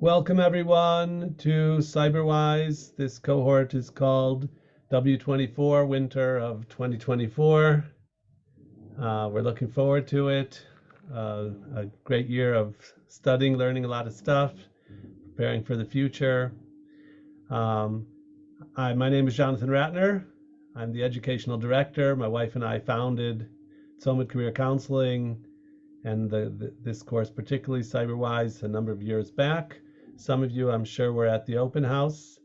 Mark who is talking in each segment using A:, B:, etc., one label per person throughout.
A: Welcome everyone to CyberWise. This cohort is called W24 Winter of 2024. We're looking forward to it. A great year of studying, learning a lot of stuff, preparing for the future. My name is Jonathan Ratner. I'm the educational director. My wife and I founded Summit Career Counseling and this course, particularly CyberWise, a number of years back. Some of you, I'm sure, were at the open house.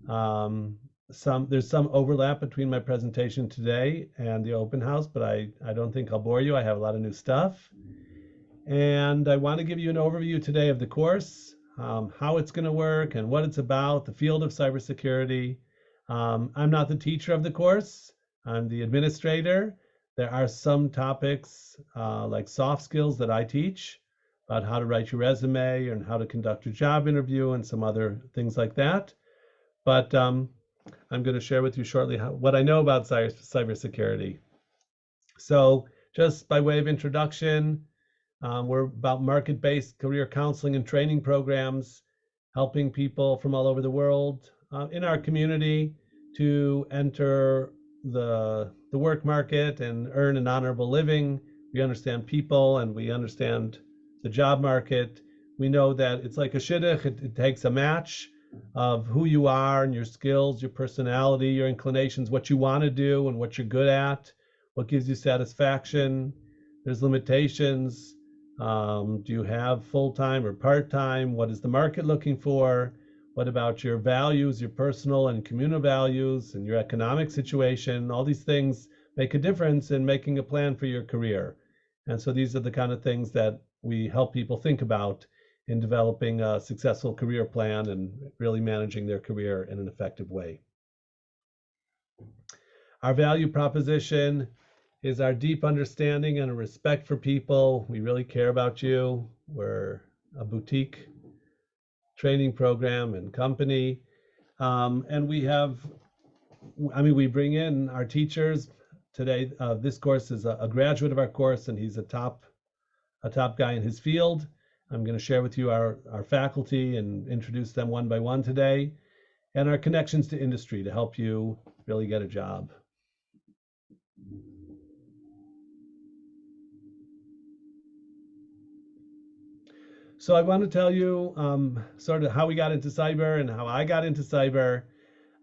A: There's some overlap between my presentation today and the open house, but I don't think I'll bore you. I have a lot of new stuff. And I want to give you an overview today of the course, how it's going to work and what it's about, the field of cybersecurity. I'm not the teacher of the course. I'm the administrator. There are some topics like soft skills that I teach, about how to write your resume and how to conduct your job interview and some other things like that. But I'm going to share with you shortly what I know about cybersecurity. So just by way of introduction, we're about market-based career counseling and training programs, helping people from all over the world in our community to enter the work market and earn an honorable living. We understand people and we understand the job market. We know that it's like a shidduch. It takes a match of who you are and your skills, your personality, your inclinations, what you want to do and what you're good at, what gives you satisfaction. There's limitations. Do you have full-time or part-time? What is the market looking for? What about your values, your personal and communal values and your economic situation? All these things make a difference in making a plan for your career. And so these are the kind of things that we help people think about in developing a successful career plan and really managing their career in an effective way. Our value proposition is our deep understanding and a respect for people. We really care about you. We're a boutique training program and company. And we bring in our teachers. Today, this course is a graduate of our course, and he's a top guy in his field. I'm going to share with you our faculty and introduce them one by one today, and our connections to industry to help you really get a job. So I want to tell you sort of how we got into cyber and how I got into cyber.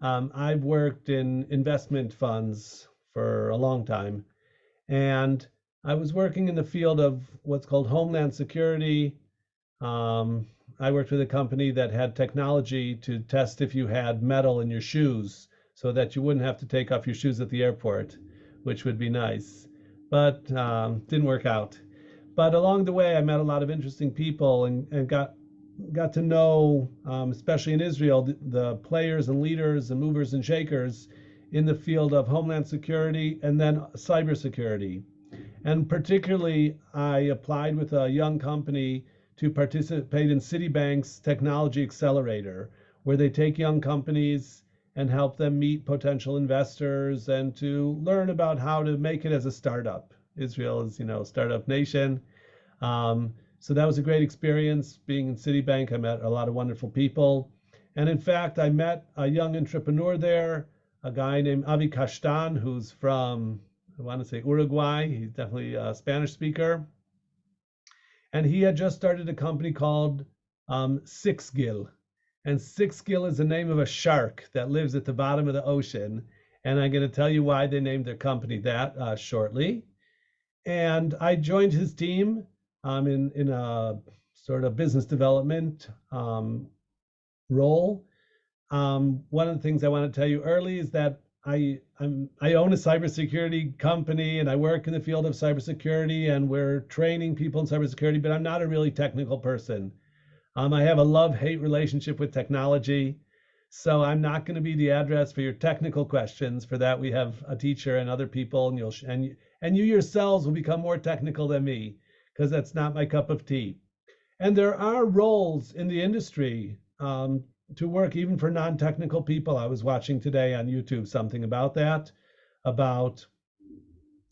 A: I've worked in investment funds for a long time, and I was working in the field of what's called Homeland Security. I worked with a company that had technology to test if you had metal in your shoes so that you wouldn't have to take off your shoes at the airport, which would be nice, but didn't work out. But along the way, I met a lot of interesting people and got to know, especially in Israel, the players and leaders and movers and shakers in the field of Homeland Security and then cybersecurity. And particularly, I applied with a young company to participate in Citibank's Technology Accelerator, where they take young companies and help them meet potential investors and to learn about how to make it as a startup. Israel is, a startup nation. So that was a great experience being in Citibank. I met a lot of wonderful people. And in fact, I met a young entrepreneur there, a guy named Avi Kashtan, who's from, I want to say Uruguay. He's definitely a Spanish speaker. And he had just started a company called Sixgill. And Sixgill is the name of a shark that lives at the bottom of the ocean. And I'm going to tell you why they named their company that shortly. And I joined his team in a sort of business development role. One of the things I want to tell you early is that I own a cybersecurity company and I work in the field of cybersecurity and we're training people in cybersecurity, but I'm not a really technical person. I have a love-hate relationship with technology, so I'm not going to be the address for your technical questions. For that, we have a teacher and other people, and you yourselves will become more technical than me because that's not my cup of tea. And there are roles in the industry to work even for non-technical people. I was watching today on YouTube something about that, about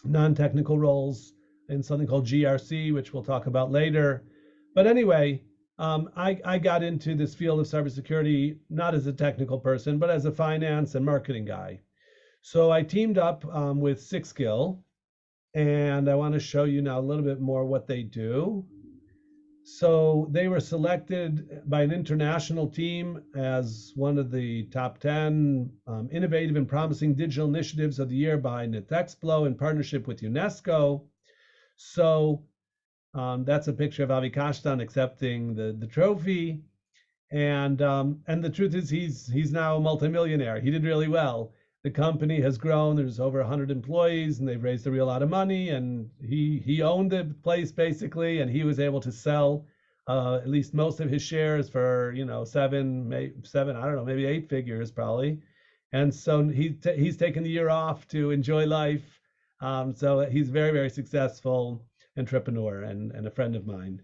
A: non-technical roles in something called GRC, which we'll talk about later. But anyway, I got into this field of cybersecurity not as a technical person, but as a finance and marketing guy. So I teamed up with Sixskill, and I want to show you now a little bit more what they do. So they were selected by an international team as one of the top 10 innovative and promising digital initiatives of the year by Netexplo in partnership with UNESCO. So that's a picture of Avi Kashtan accepting the trophy. And the truth is he's now a multimillionaire. He did really well. The company has grown. There's over 100 employees, and they've raised a real lot of money. And he owned the place basically, and he was able to sell at least most of his shares for seven, I don't know, maybe 8 figures probably. And so he's taken the year off to enjoy life. So he's very, very successful entrepreneur and a friend of mine.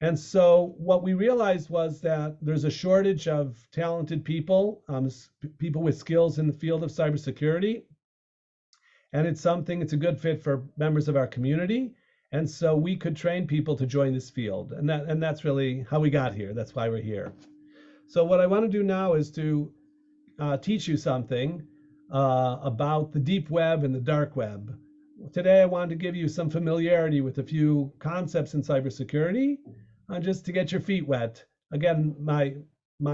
A: And so what we realized was that there's a shortage of talented people, people with skills in the field of cybersecurity. And it's a good fit for members of our community. And so we could train people to join this field. And that's really how we got here. That's why we're here. So what I want to do now is to teach you something about the deep web and the dark web. Today, I wanted to give you some familiarity with a few concepts in cybersecurity, just to get your feet wet. Again, my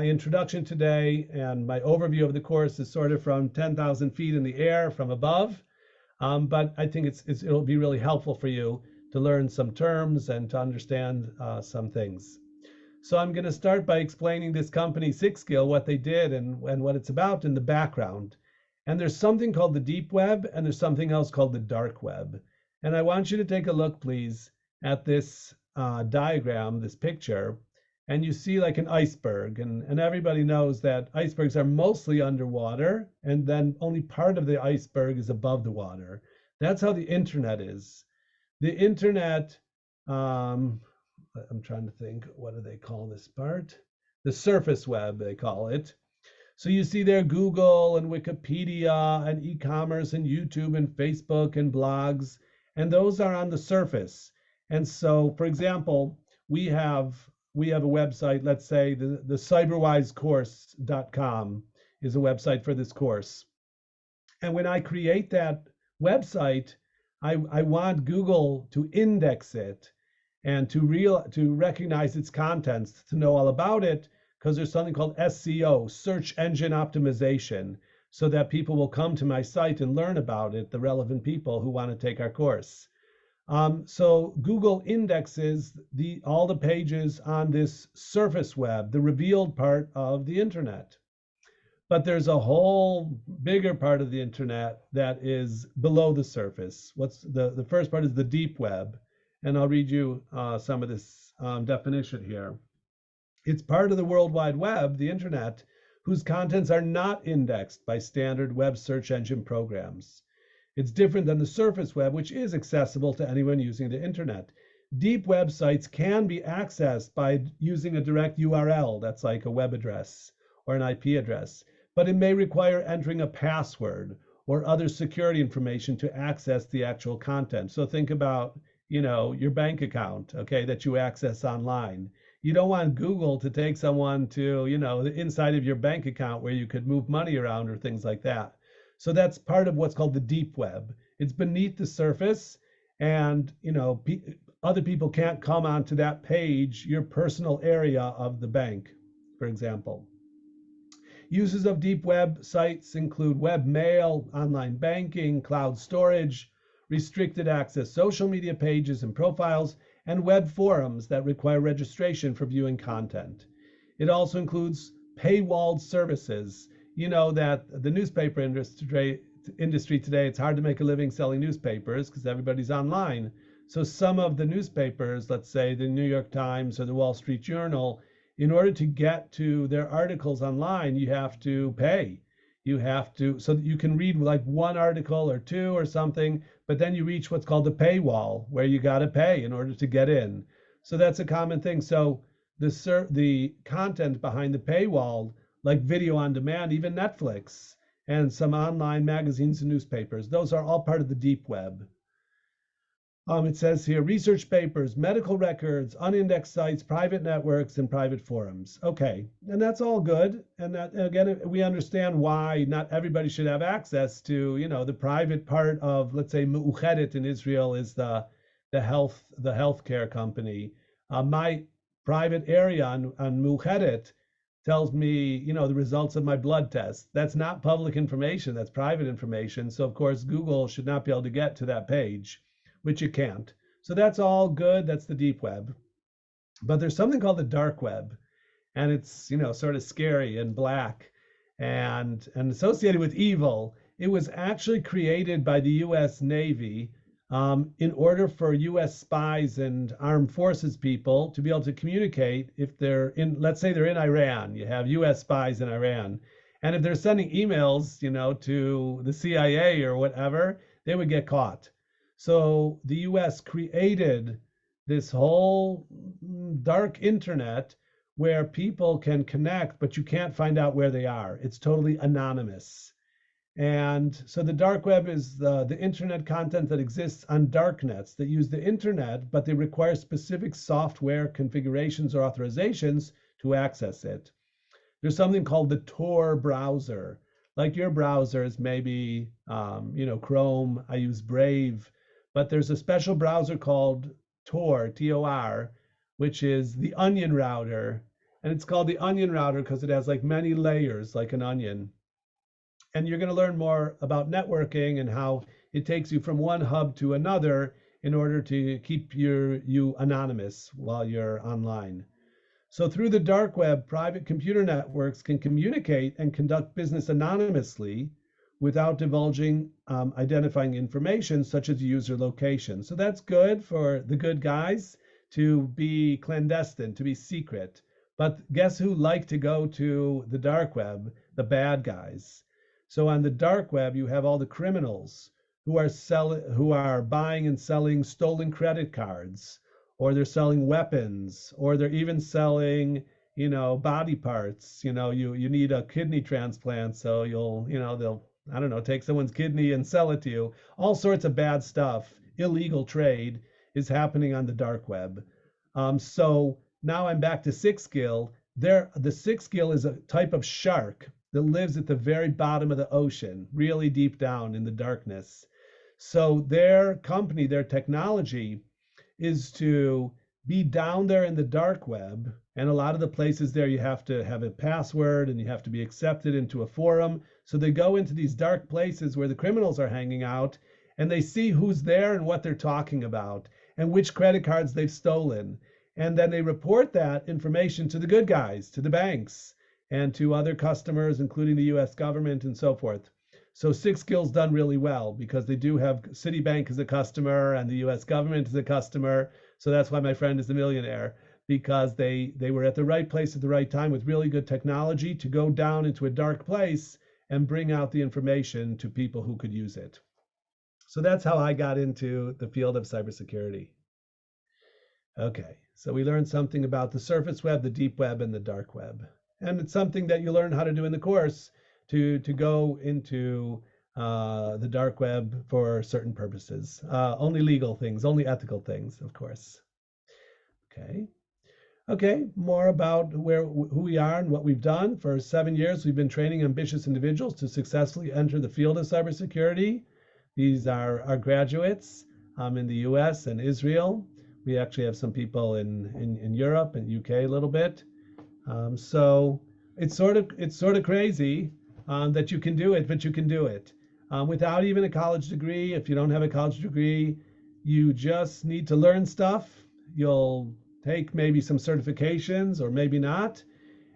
A: introduction today and my overview of the course is sort of from 10,000 feet in the air from above, but I think it'll be really helpful for you to learn some terms and to understand some things. So I'm going to start by explaining this company, Sixskill, what they did and what it's about in the background. And there's something called the deep web, and there's something else called the dark web. And I want you to take a look, please, at this diagram, this picture, and you see like an iceberg. And everybody knows that icebergs are mostly underwater, and then only part of the iceberg is above the water. That's how the internet is. The internet, I'm trying to think, what do they call this part? The surface web, they call it. So you see there Google and Wikipedia and e-commerce and YouTube and Facebook and blogs, and those are on the surface. And so, for example, we have a website, let's say the CyberWiseCourse.com is a website for this course. And when I create that website, I want Google to index it and to recognize its contents, to know all about it, because there's something called SEO, search engine optimization, so that people will come to my site and learn about it, the relevant people who want to take our course. So Google indexes all the pages on this surface web, the revealed part of the internet. But there's a whole bigger part of the internet that is below the surface. The first part is the deep web. And I'll read you some of this definition here. It's part of the World Wide Web, the internet, whose contents are not indexed by standard web search engine programs. It's different than the surface web, which is accessible to anyone using the internet. Deep websites can be accessed by using a direct URL, that's like a web address or an IP address, but it may require entering a password or other security information to access the actual content. So think about, your bank account, okay, that you access online. You don't want Google to take someone to, the inside of your bank account where you could move money around or things like that. So that's part of what's called the deep web. It's beneath the surface, and other people can't come onto that page, your personal area of the bank, for example. Uses of deep web sites include web mail, online banking, cloud storage, restricted access social media pages and profiles, and web forums that require registration for viewing content. It also includes paywalled services. You know that the newspaper industry today, it's hard to make a living selling newspapers because everybody's online. So some of the newspapers, let's say the New York Times or the Wall Street Journal, in order to get to their articles online, you have to pay. So that you can read like one article or two or something, but then you reach what's called the paywall, where you got to pay in order to get in. So that's a common thing. So the content behind the paywall, like video on demand, even Netflix, and some online magazines and newspapers, those are all part of the deep web. It says here, research papers, medical records, unindexed sites, private networks, and private forums. Okay, and that's all good. And that, again, we understand why not everybody should have access to, the private part of, let's say, Mu'chedet in Israel is the healthcare company. My private area on Mu'chedet tells me, the results of my blood test. That's not public information. That's private information. So of course, Google should not be able to get to that page, which you can't. So that's all good. That's the deep web. But there's something called the dark web, and it's sort of scary and black and associated with evil. It was actually created by the U.S. Navy in order for U.S. spies and armed forces people to be able to communicate if they're in, let's say they're in Iran. You have U.S. spies in Iran, and if they're sending emails, to the CIA or whatever, they would get caught. So the US created this whole dark internet where people can connect, but you can't find out where they are. It's totally anonymous. And so the dark web is the internet content that exists on darknets that use the internet, but they require specific software configurations or authorizations to access it. There's something called the Tor browser. Like your browsers, maybe Chrome. I use Brave, but there's a special browser called Tor, T-O-R, which is the onion router. And it's called the onion router because it has like many layers, like an onion. And you're going to learn more about networking and how it takes you from one hub to another in order to keep you anonymous while you're online. So through the dark web, private computer networks can communicate and conduct business anonymously without divulging identifying information such as user location. So that's good for the good guys to be clandestine, to be secret. But guess who like to go to the dark web? The bad guys. So on the dark web, you have all the criminals who are buying and selling stolen credit cards, or they're selling weapons, or they're even selling, body parts. You need a kidney transplant, so they'll, I don't know, take someone's kidney and sell it to you. All sorts of bad stuff, illegal trade is happening on the dark web. So now I'm back to sixth gill. The sixth gill is a type of shark that lives at the very bottom of the ocean, really deep down in the darkness. So their company, their technology is to be down there in the dark web. And a lot of the places there, you have to have a password and you have to be accepted into a forum. So they go into these dark places where the criminals are hanging out, and they see who's there and what they're talking about and which credit cards they've stolen. And then they report that information to the good guys, to the banks, and to other customers, including the US government and so forth. So six gill's done really well because they do have Citibank as a customer and the US government as a customer. So that's why my friend is a millionaire, because they were at the right place at the right time with really good technology to go down into a dark place and bring out the information to people who could use it. So that's how I got into the field of cybersecurity. Okay, so we learned something about the surface web, the deep web, and the dark web. And it's something that you learn how to do in the course to go into the dark web for certain purposes. Only legal things, only ethical things, of course. Okay, more about who we are and what we've done. For 7 years, we've been training ambitious individuals to successfully enter the field of cybersecurity. These are our graduates in the US and Israel. We actually have some people in Europe and UK a little bit. So it's sort of crazy that you can do it, but you can do it without even a college degree. If you don't have a college degree, you just need to learn stuff. You'll take maybe some certifications or maybe not.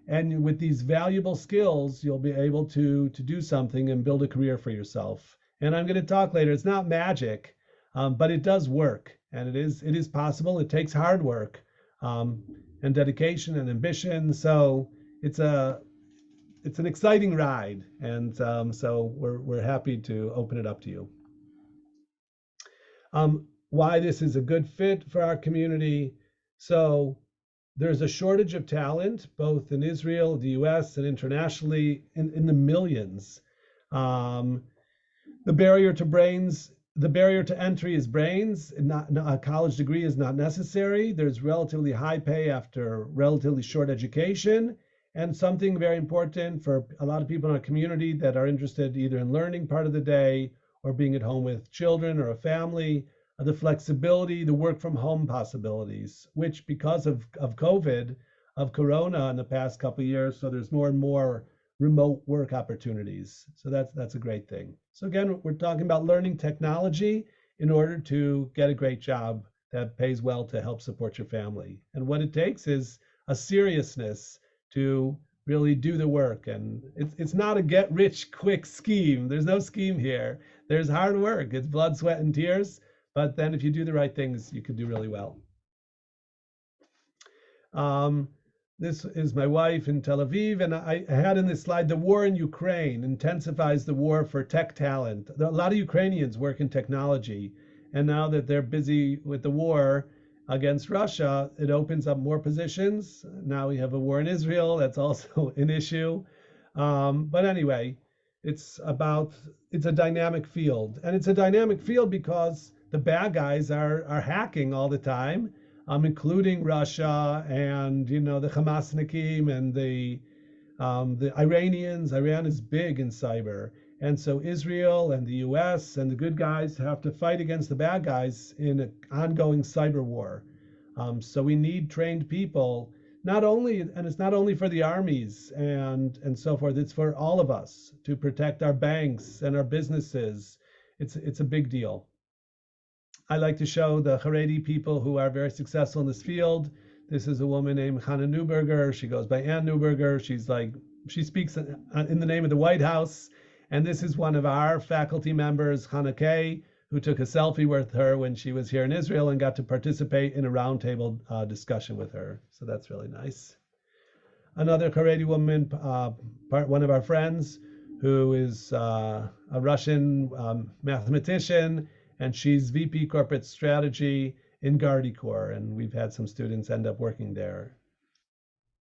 A: And with these valuable skills, you'll be able to do something and build a career for yourself. And I'm going to talk later. It's not magic, but it does work, and it is possible. It takes hard work and dedication and ambition. So it's an exciting ride, and so we're happy to open it up to you. Why this is a good fit for our community. So there's a shortage of talent, both in Israel, the US, and internationally in the millions. The barrier to brains The barrier to entry is brains. A college degree is not necessary. There's relatively high pay after relatively short education. And something very important for a lot of people in our community that are interested either in learning part of the day or being at home with children or a family, the flexibility, the work from home possibilities, which because of COVID, of Corona in the past couple of years, so there's more and more remote work opportunities. So that's a great thing. So again, we're talking about learning technology in order to get a great job that pays well to help support your family. And what it takes is a seriousness to really do the work. And it's not a get rich quick scheme. There's no scheme here. There's hard work. It's blood, sweat, and tears. But then if you do the right things, you can do really well. This is my wife in Tel Aviv, and I had in this slide, the war in Ukraine intensifies the war for tech talent. A lot of Ukrainians work in technology, and now that they're busy with the war against Russia, it opens up more positions. Now we have a war in Israel, that's also an issue. But anyway, it's a dynamic field, and it's a dynamic field because the bad guys are hacking all the time. Including Russia and the Hamasnikim and the Iranians. Iran is big in cyber, and so Israel and the U.S. and the good guys have to fight against the bad guys in an ongoing cyber war. So we need trained people. It's not only for the armies and so forth. It's for all of us to protect our banks and our businesses. It's a big deal. I like to show the Haredi people who are very successful in this field. This is a woman named Hannah Neuberger. She goes by Ann Neuberger. She speaks in the name of the White House. And this is one of our faculty members, Hannah Kay, who took a selfie with her when she was here in Israel and got to participate in a roundtable discussion with her. So that's really nice. Another Haredi woman, one of our friends, who is a Russian mathematician, and she's VP Corporate Strategy in Guardicore, and we've had some students end up working there.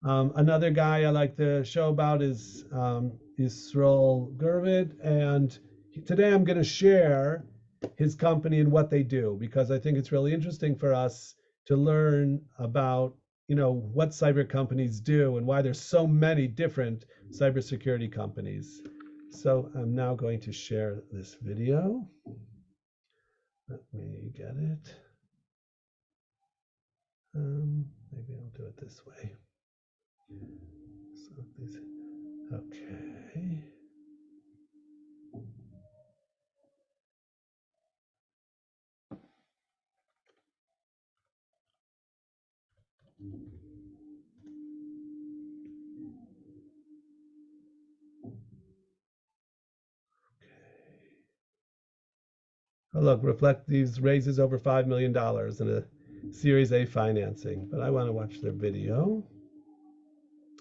A: Another guy I like to show about is Yisrael Gurvid, and today I'm going to share his company and what they do, because I think it's really interesting for us to learn about what cyber companies do and why there's so many different cybersecurity companies. So I'm now going to share this video. Let me get it. Maybe I'll do it this way. So okay. Oh, look, Reflect these raises over $5 million in a Series A financing, but I want to watch their video.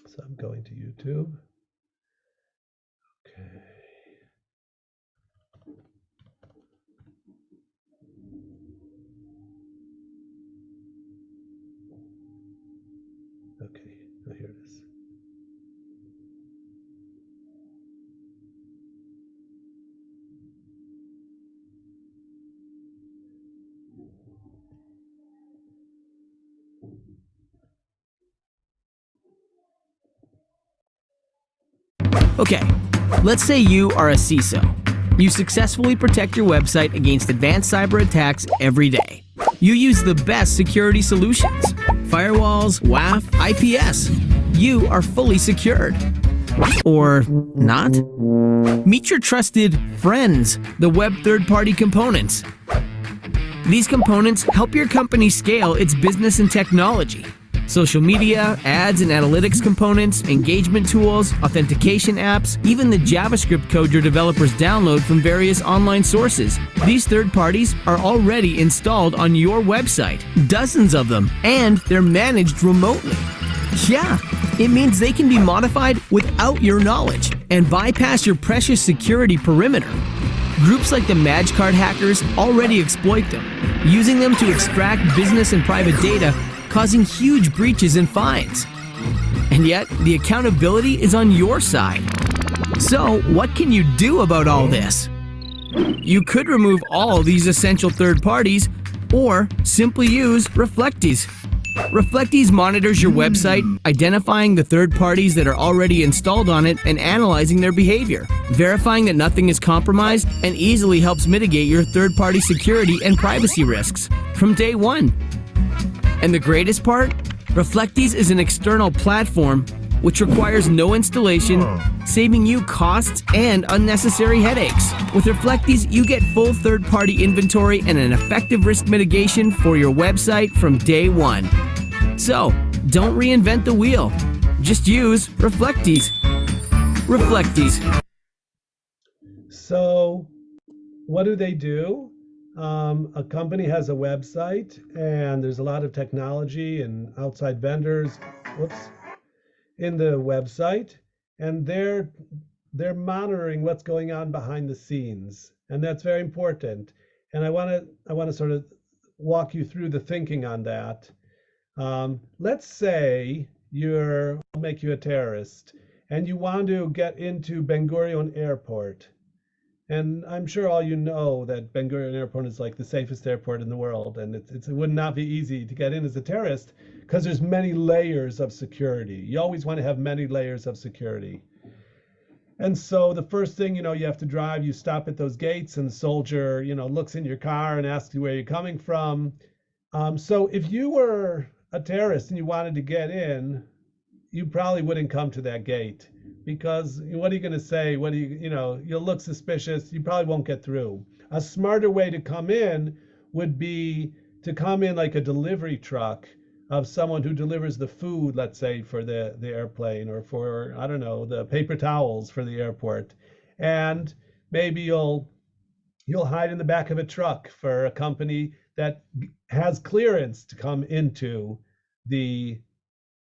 A: So I'm going to YouTube. Okay. Okay, now here it is.
B: Okay, let's say you are a CISO. You successfully protect your website against advanced cyber attacks every day. You use the best security solutions: firewalls, WAF, IPS. You are fully secured. Or not? Meet your trusted friends, the web third-party components. These components help your company scale its business and technology. Social media, ads and analytics components, engagement tools, authentication apps, even the JavaScript code your developers download from various online sources. These third parties are already installed on your website, dozens of them, and they're managed remotely. Yeah, it means they can be modified without your knowledge and bypass your precious security perimeter. Groups like the MagCard hackers already exploit them, using them to extract business and private data, causing huge breaches and fines. And yet, the accountability is on your side. So, what can you do about all this? You could remove all these essential third parties or simply use Reflectees. Reflectees monitors your website, identifying the third parties that are already installed on it and analyzing their behavior, verifying that nothing is compromised, and easily helps mitigate your third-party security and privacy risks from day one. And the greatest part? Reflectees is an external platform which requires no installation, saving you costs and unnecessary headaches. With Reflectees, you get full third-party inventory and an effective risk mitigation for your website from day one. So, don't reinvent the wheel. Just use Reflectees. Reflectees.
A: So, what do they do? A company has a website, and there's a lot of technology and outside vendors. In the website, and they're monitoring what's going on behind the scenes, and that's very important. And I want to sort of walk you through the thinking on that. Let's say I'll make you a terrorist, and you want to get into Ben Gurion Airport. And I'm sure all you know that Ben Gurion Airport is like the safest airport in the world, and it would not be easy to get in as a terrorist because there's many layers of security. You always want to have many layers of security. And so the first thing, you have to drive, you stop at those gates, and the soldier, looks in your car and asks you where you're coming from. So if you were a terrorist and you wanted to get in, you probably wouldn't come to that gate. Because what are you going to say? You'll look suspicious. You probably won't get through. A smarter way to come in would be to come in like a delivery truck of someone who delivers the food, let's say, for the airplane, or for, I don't know, the paper towels for the airport. And maybe you'll hide in the back of a truck for a company that has clearance to come into the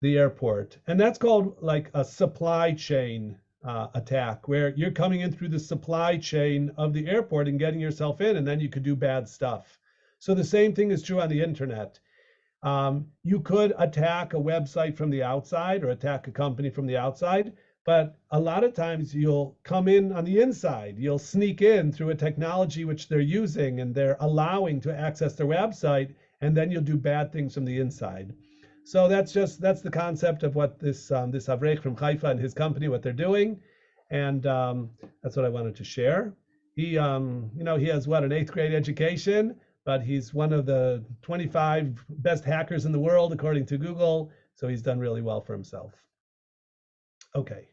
A: airport. And that's called like a supply chain attack, where you're coming in through the supply chain of the airport and getting yourself in, and then you could do bad stuff. So the same thing is true on the internet. You could attack a website from the outside or attack a company from the outside, but a lot of times you'll come in on the inside. You'll sneak in through a technology which they're using and they're allowing to access their website, and then you'll do bad things from the inside. So that's the concept of what this Avrech from Haifa and his company, what they're doing, and that's what I wanted to share. He he has an 8th grade education, but he's one of the 25 best hackers in the world according to Google. So he's done really well for himself. Okay.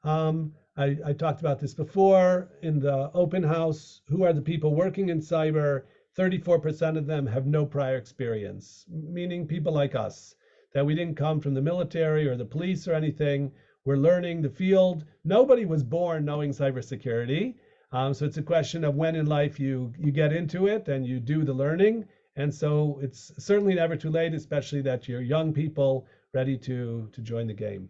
A: I talked about this before in the open house. Who are the people working in cyber? 34% of them have no prior experience, meaning people like us, that we didn't come from the military or the police or anything. We're learning the field. Nobody was born knowing cybersecurity. So it's a question of when in life you get into it and you do the learning. And so it's certainly never too late, especially that you're young people ready to join the game.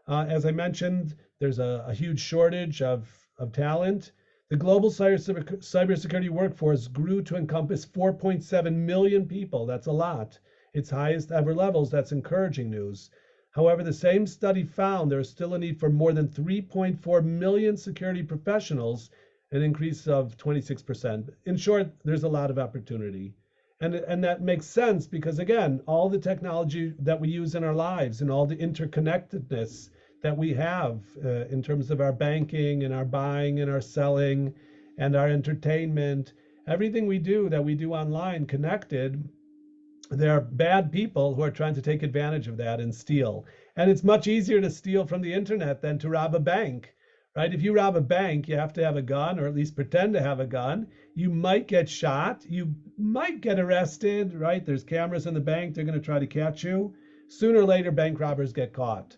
A: As I mentioned, there's a huge shortage of talent. The global cybersecurity workforce grew to encompass 4.7 million people. That's a lot. Its highest ever levels. That's encouraging news. However, the same study found there is still a need for more than 3.4 million security professionals, an increase of 26%. In short, there's a lot of opportunity. And that makes sense because, again, all the technology that we use in our lives and all the interconnectedness that we have in terms of our banking and our buying and our selling and our entertainment, everything we do that we do online connected, there are bad people who are trying to take advantage of that and steal. And it's much easier to steal from the internet than to rob a bank, right? If you rob a bank, you have to have a gun, or at least pretend to have a gun. You might get shot. You might get arrested, right? There's cameras in the bank. They're going to try to catch you. Sooner or later, bank robbers get caught.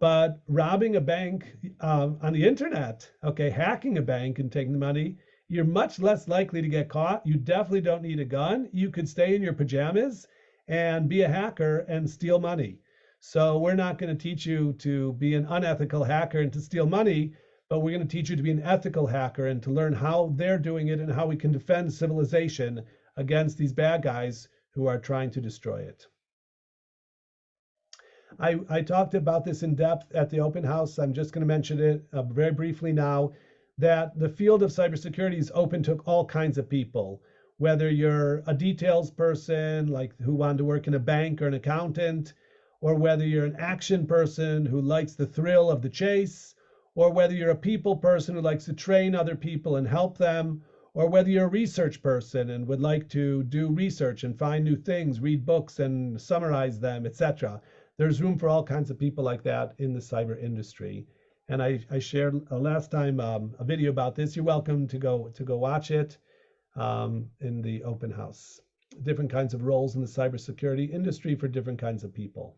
A: But robbing a bank on the internet, okay, hacking a bank and taking the money, you're much less likely to get caught. You definitely don't need a gun. You could stay in your pajamas and be a hacker and steal money. So we're not going to teach you to be an unethical hacker and to steal money, but we're going to teach you to be an ethical hacker and to learn how they're doing it and how we can defend civilization against these bad guys who are trying to destroy it. I talked about this in depth at the open house. I'm just going to mention it very briefly now, that the field of cybersecurity is open to all kinds of people, whether you're a details person, like who wanted to work in a bank, or an accountant, or whether you're an action person who likes the thrill of the chase, or whether you're a people person who likes to train other people and help them, or whether you're a research person and would like to do research and find new things, read books and summarize them, etc. There's room for all kinds of people like that in the cyber industry. And I shared last time a video about this. You're welcome to go watch it in the open house. Different kinds of roles in the cybersecurity industry for different kinds of people.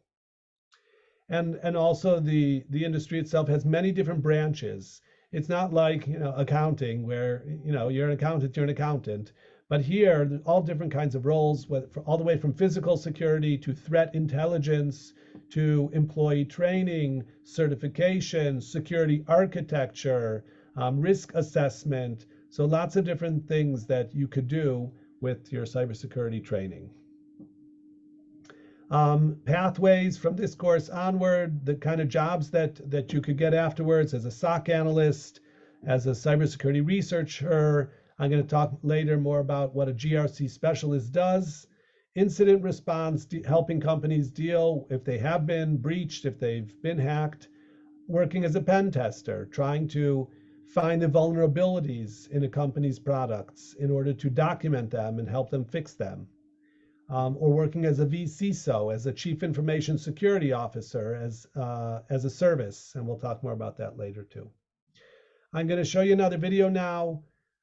A: And also the industry itself has many different branches. It's not like, accounting where, you're an accountant. But here, all different kinds of roles, all the way from physical security to threat intelligence to employee training, certification, security architecture, risk assessment. So lots of different things that you could do with your cybersecurity training. Pathways from this course onward, the kind of jobs that you could get afterwards as a SOC analyst, as a cybersecurity researcher. I'm going to talk later more about what a GRC specialist does. Incident response, helping companies deal if they have been breached, if they've been hacked. Working as a pen tester, trying to find the vulnerabilities in a company's products in order to document them and help them fix them. Or working as a vCISO, as a Chief Information Security Officer, as a service. And we'll talk more about that later too. I'm going to show you another video now.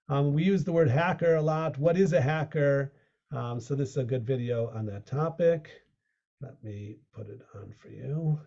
A: We use the word hacker a lot. What is a hacker? So this is a good video on that topic. Let me put it on for you.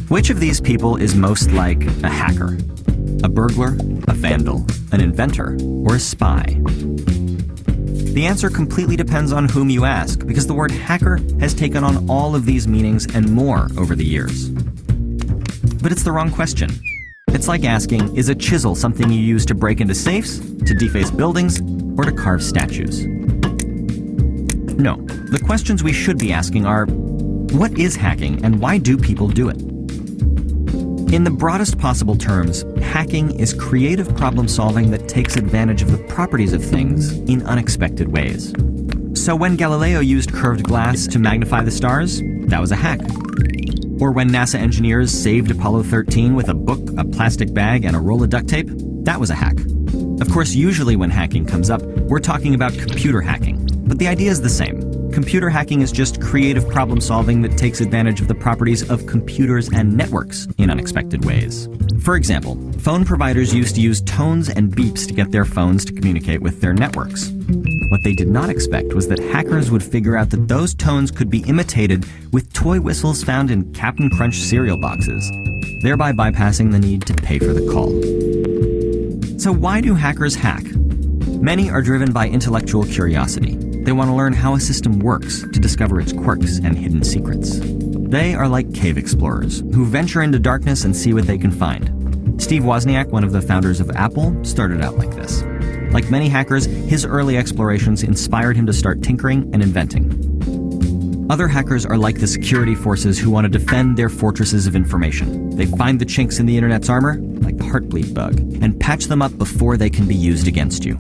C: Which of these people is most like a hacker? A burglar, a vandal, an inventor, or a spy? The answer completely depends on whom you ask, because the word hacker has taken on all of these meanings and more over the years. But it's the wrong question. It's like asking, is a chisel something you use to break into safes, to deface buildings, or to carve statues? No, the questions we should be asking are, what is hacking and why do people do it? In the broadest possible terms, hacking is creative problem solving that takes advantage of the properties of things in unexpected ways. So when Galileo used curved glass to magnify the stars, that was a hack. Or when NASA engineers saved Apollo 13 with a book, a plastic bag, and a roll of duct tape, that was a hack. Of course, usually when hacking comes up, we're talking about computer hacking, but the idea is the same. Computer hacking is just creative problem solving that takes advantage of the properties of computers and networks in unexpected ways. For example, phone providers used to use tones and beeps to get their phones to communicate with their networks. What they did not expect was that hackers would figure out that those tones could be imitated with toy whistles found in Captain Crunch cereal boxes, thereby bypassing the need to pay for the call. So why do hackers hack? Many are driven by intellectual curiosity. They want to learn how a system works to discover its quirks and hidden secrets. They are like cave explorers who venture into darkness and see what they can find. Steve Wozniak, one of the founders of Apple, started out like this. Like many hackers, his early explorations inspired him to start tinkering and inventing. Other hackers are like the security forces who want to defend their fortresses of information. They find the chinks in the internet's armor, like the Heartbleed bug, and patch them up before they can be used against you.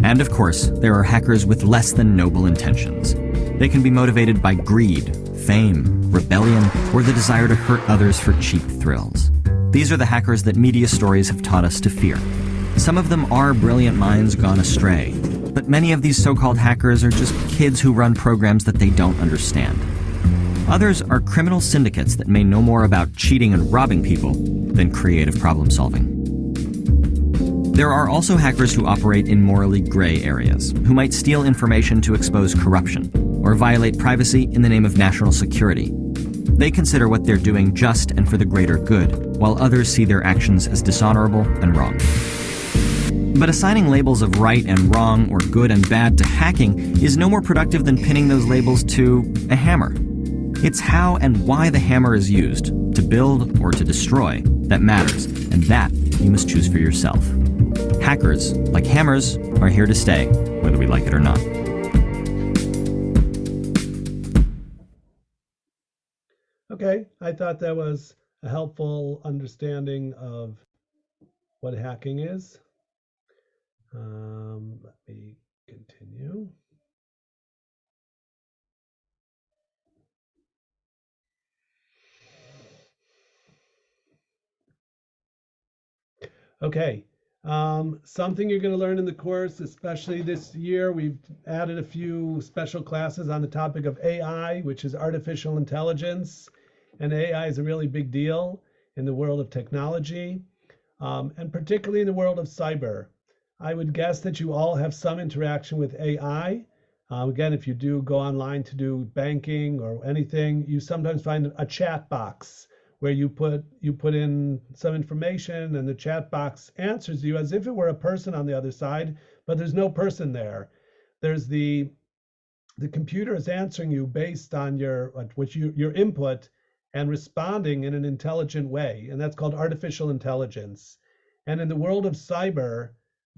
C: And of course, there are hackers with less than noble intentions. They can be motivated by greed, fame, rebellion, or the desire to hurt others for cheap thrills. These are the hackers that media stories have taught us to fear. Some of them are brilliant minds gone astray, but many of these so-called hackers are just kids who run programs that they don't understand. Others are criminal syndicates that may know more about cheating and robbing people than creative problem solving. There are also hackers who operate in morally gray areas, who might steal information to expose corruption, or violate privacy in the name of national security. They consider what they're doing just and for the greater good, while others see their actions as dishonorable and wrong. But assigning labels of right and wrong or good and bad to hacking is no more productive than pinning those labels to a hammer. It's how and why the hammer is used, to build or to destroy, that matters, and that you must choose for yourself. Hackers, like hammers, are here to stay, whether we like it or not.
A: Okay, I thought that was a helpful understanding of what hacking is. Let me continue. Okay, something you're going to learn in the course, especially this year, we've added a few special classes on the topic of AI, which is artificial intelligence. And AI is a really big deal in the world of technology, and particularly in the world of cyber. I would guess that you all have some interaction with AI. Again, if you do go online to do banking or anything, you sometimes find a chat box where you put in some information and the chat box answers you as if it were a person on the other side, but there's no person there. There's the computer is answering you based on your input and responding in an intelligent way, and that's called artificial intelligence. And in the world of cyber,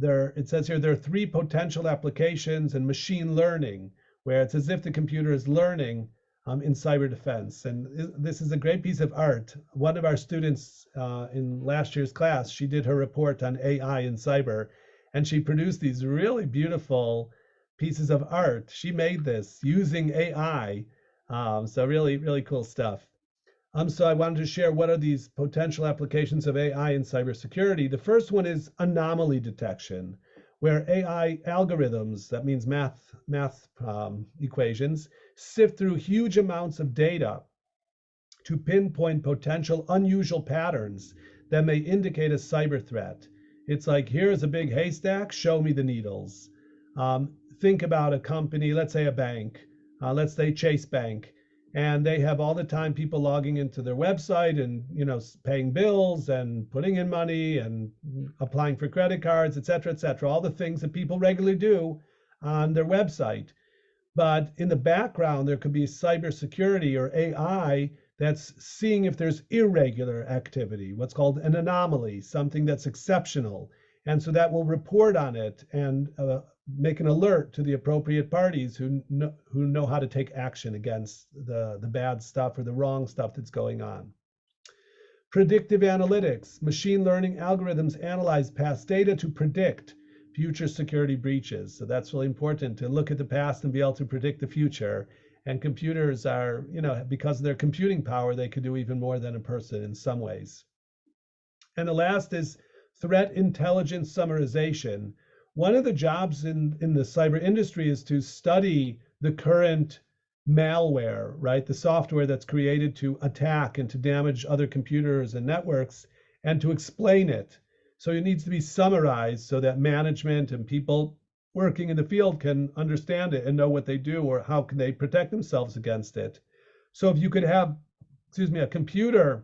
A: it says here there are 3 potential applications in machine learning, where it's as if the computer is learning in cyber defense. And this is a great piece of art. One of our students in last year's class, she did her report on AI in cyber, and she produced these really beautiful pieces of art. She made this using AI. So really, really cool stuff. So I wanted to share what are these potential applications of AI in cybersecurity. The first one is anomaly detection, where AI algorithms, that means math equations, sift through huge amounts of data to pinpoint potential unusual patterns that may indicate a cyber threat. It's like, here's a big haystack, show me the needles. Think about a company, let's say a bank, let's say Chase Bank, and they have all the time people logging into their website and paying bills and putting in money and applying for credit cards, et cetera, all the things that people regularly do on their website. But in the background, there could be cybersecurity or AI that's seeing if there's irregular activity, what's called an anomaly, something that's exceptional. And so that will report on it and make an alert to the appropriate parties who know how to take action against the bad stuff or the wrong stuff that's going on. Predictive analytics. Machine learning algorithms analyze past data to predict future security breaches. So that's really important, to look at the past and be able to predict the future. And computers are, because of their computing power, they could do even more than a person in some ways. And the last is threat intelligence summarization. One of the jobs in the cyber industry is to study the current malware, right? The software that's created to attack and to damage other computers and networks, and to explain it. So it needs to be summarized so that management and people working in the field can understand it and know what they do or how can they protect themselves against it. So if you could have, a computer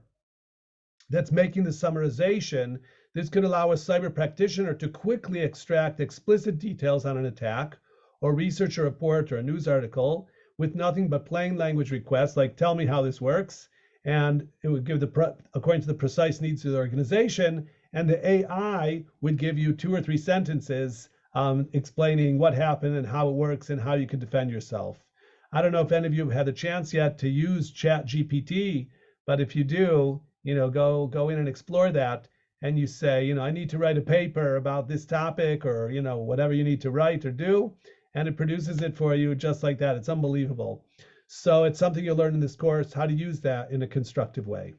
A: that's making the summarization, this could allow a cyber practitioner to quickly extract explicit details on an attack or research a report or a news article with nothing but plain language requests like, tell me how this works. And it would give according to the precise needs of the organization, and the AI would give you 2 or 3 sentences explaining what happened and how it works and how you can defend yourself. I don't know if any of you have had the chance yet to use ChatGPT, but if you do, go in and explore that. And you say, I need to write a paper about this topic, or, whatever you need to write or do, and it produces it for you just like that. It's unbelievable. So it's something you'll learn in this course, how to use that in a constructive way.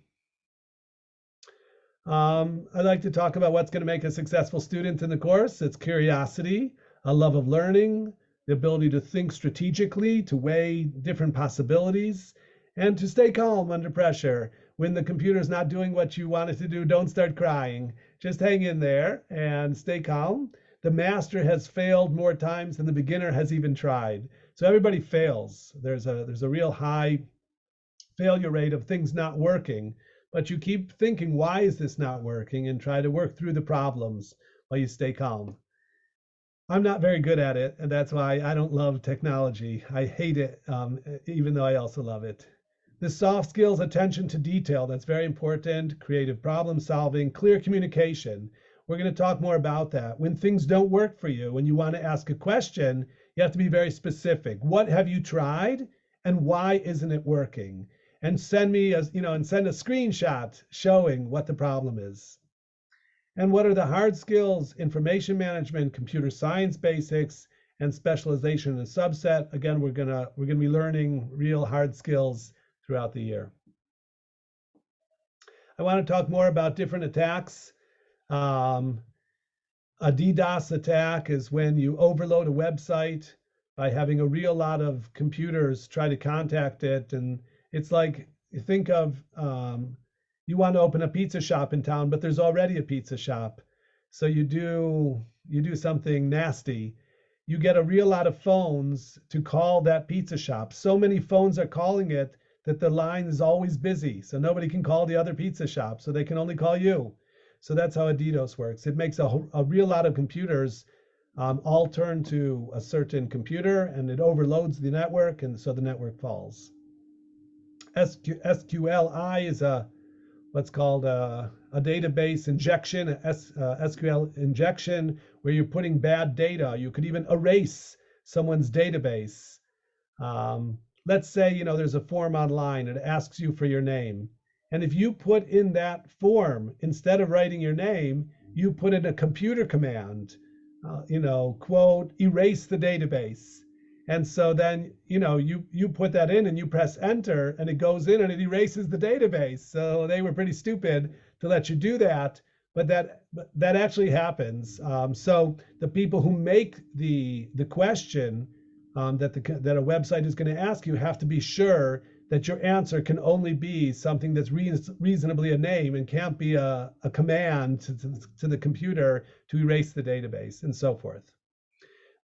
A: I'd like to talk about what's going to make a successful student in the course. It's curiosity, a love of learning, the ability to think strategically, to weigh different possibilities, and to stay calm under pressure. When the computer's not doing what you want it to do, don't start crying. Just hang in there and stay calm. The master has failed more times than the beginner has even tried. So everybody fails. There's a real high failure rate of things not working, but you keep thinking, why is this not working? And try to work through the problems while you stay calm. I'm not very good at it, and that's why I don't love technology. I hate it, even though I also love it. The soft skills, attention to detail, that's very important. Creative problem solving, clear communication. We're going to talk more about that. When things don't work for you, when you want to ask a question, you have to be very specific. What have you tried, and why isn't it working? And send me a screenshot showing what the problem is. And what are the hard skills? Information management, computer science basics, and specialization in a subset. Again, we're gonna be learning real hard skills throughout the year. I want to talk more about different attacks. A DDoS attack is when you overload a website by having a real lot of computers try to contact it, and it's like, you think of you want to open a pizza shop in town, but there's already a pizza shop. So you do something nasty. You get a real lot of phones to call that pizza shop. So many phones are calling it that the line is always busy. So nobody can call the other pizza shop. So they can only call you. So that's how a DDoS works. It makes a real lot of computers all turn to a certain computer, and it overloads the network, and so the network falls. SQLI is what's called a database injection, SQL injection, where you're putting bad data. You could even erase someone's database. Let's say there's a form online, and it asks you for your name. And if you put in that form, instead of writing your name, you put in a computer command, quote, erase the database. And so then, you put that in and you press enter, and it goes in and it erases the database. So they were pretty stupid to let you do that, but that actually happens. So the people who make the question that a website is going to ask you have to be sure that your answer can only be something that's reasonably a name, and can't be a command to the computer to erase the database, and so forth.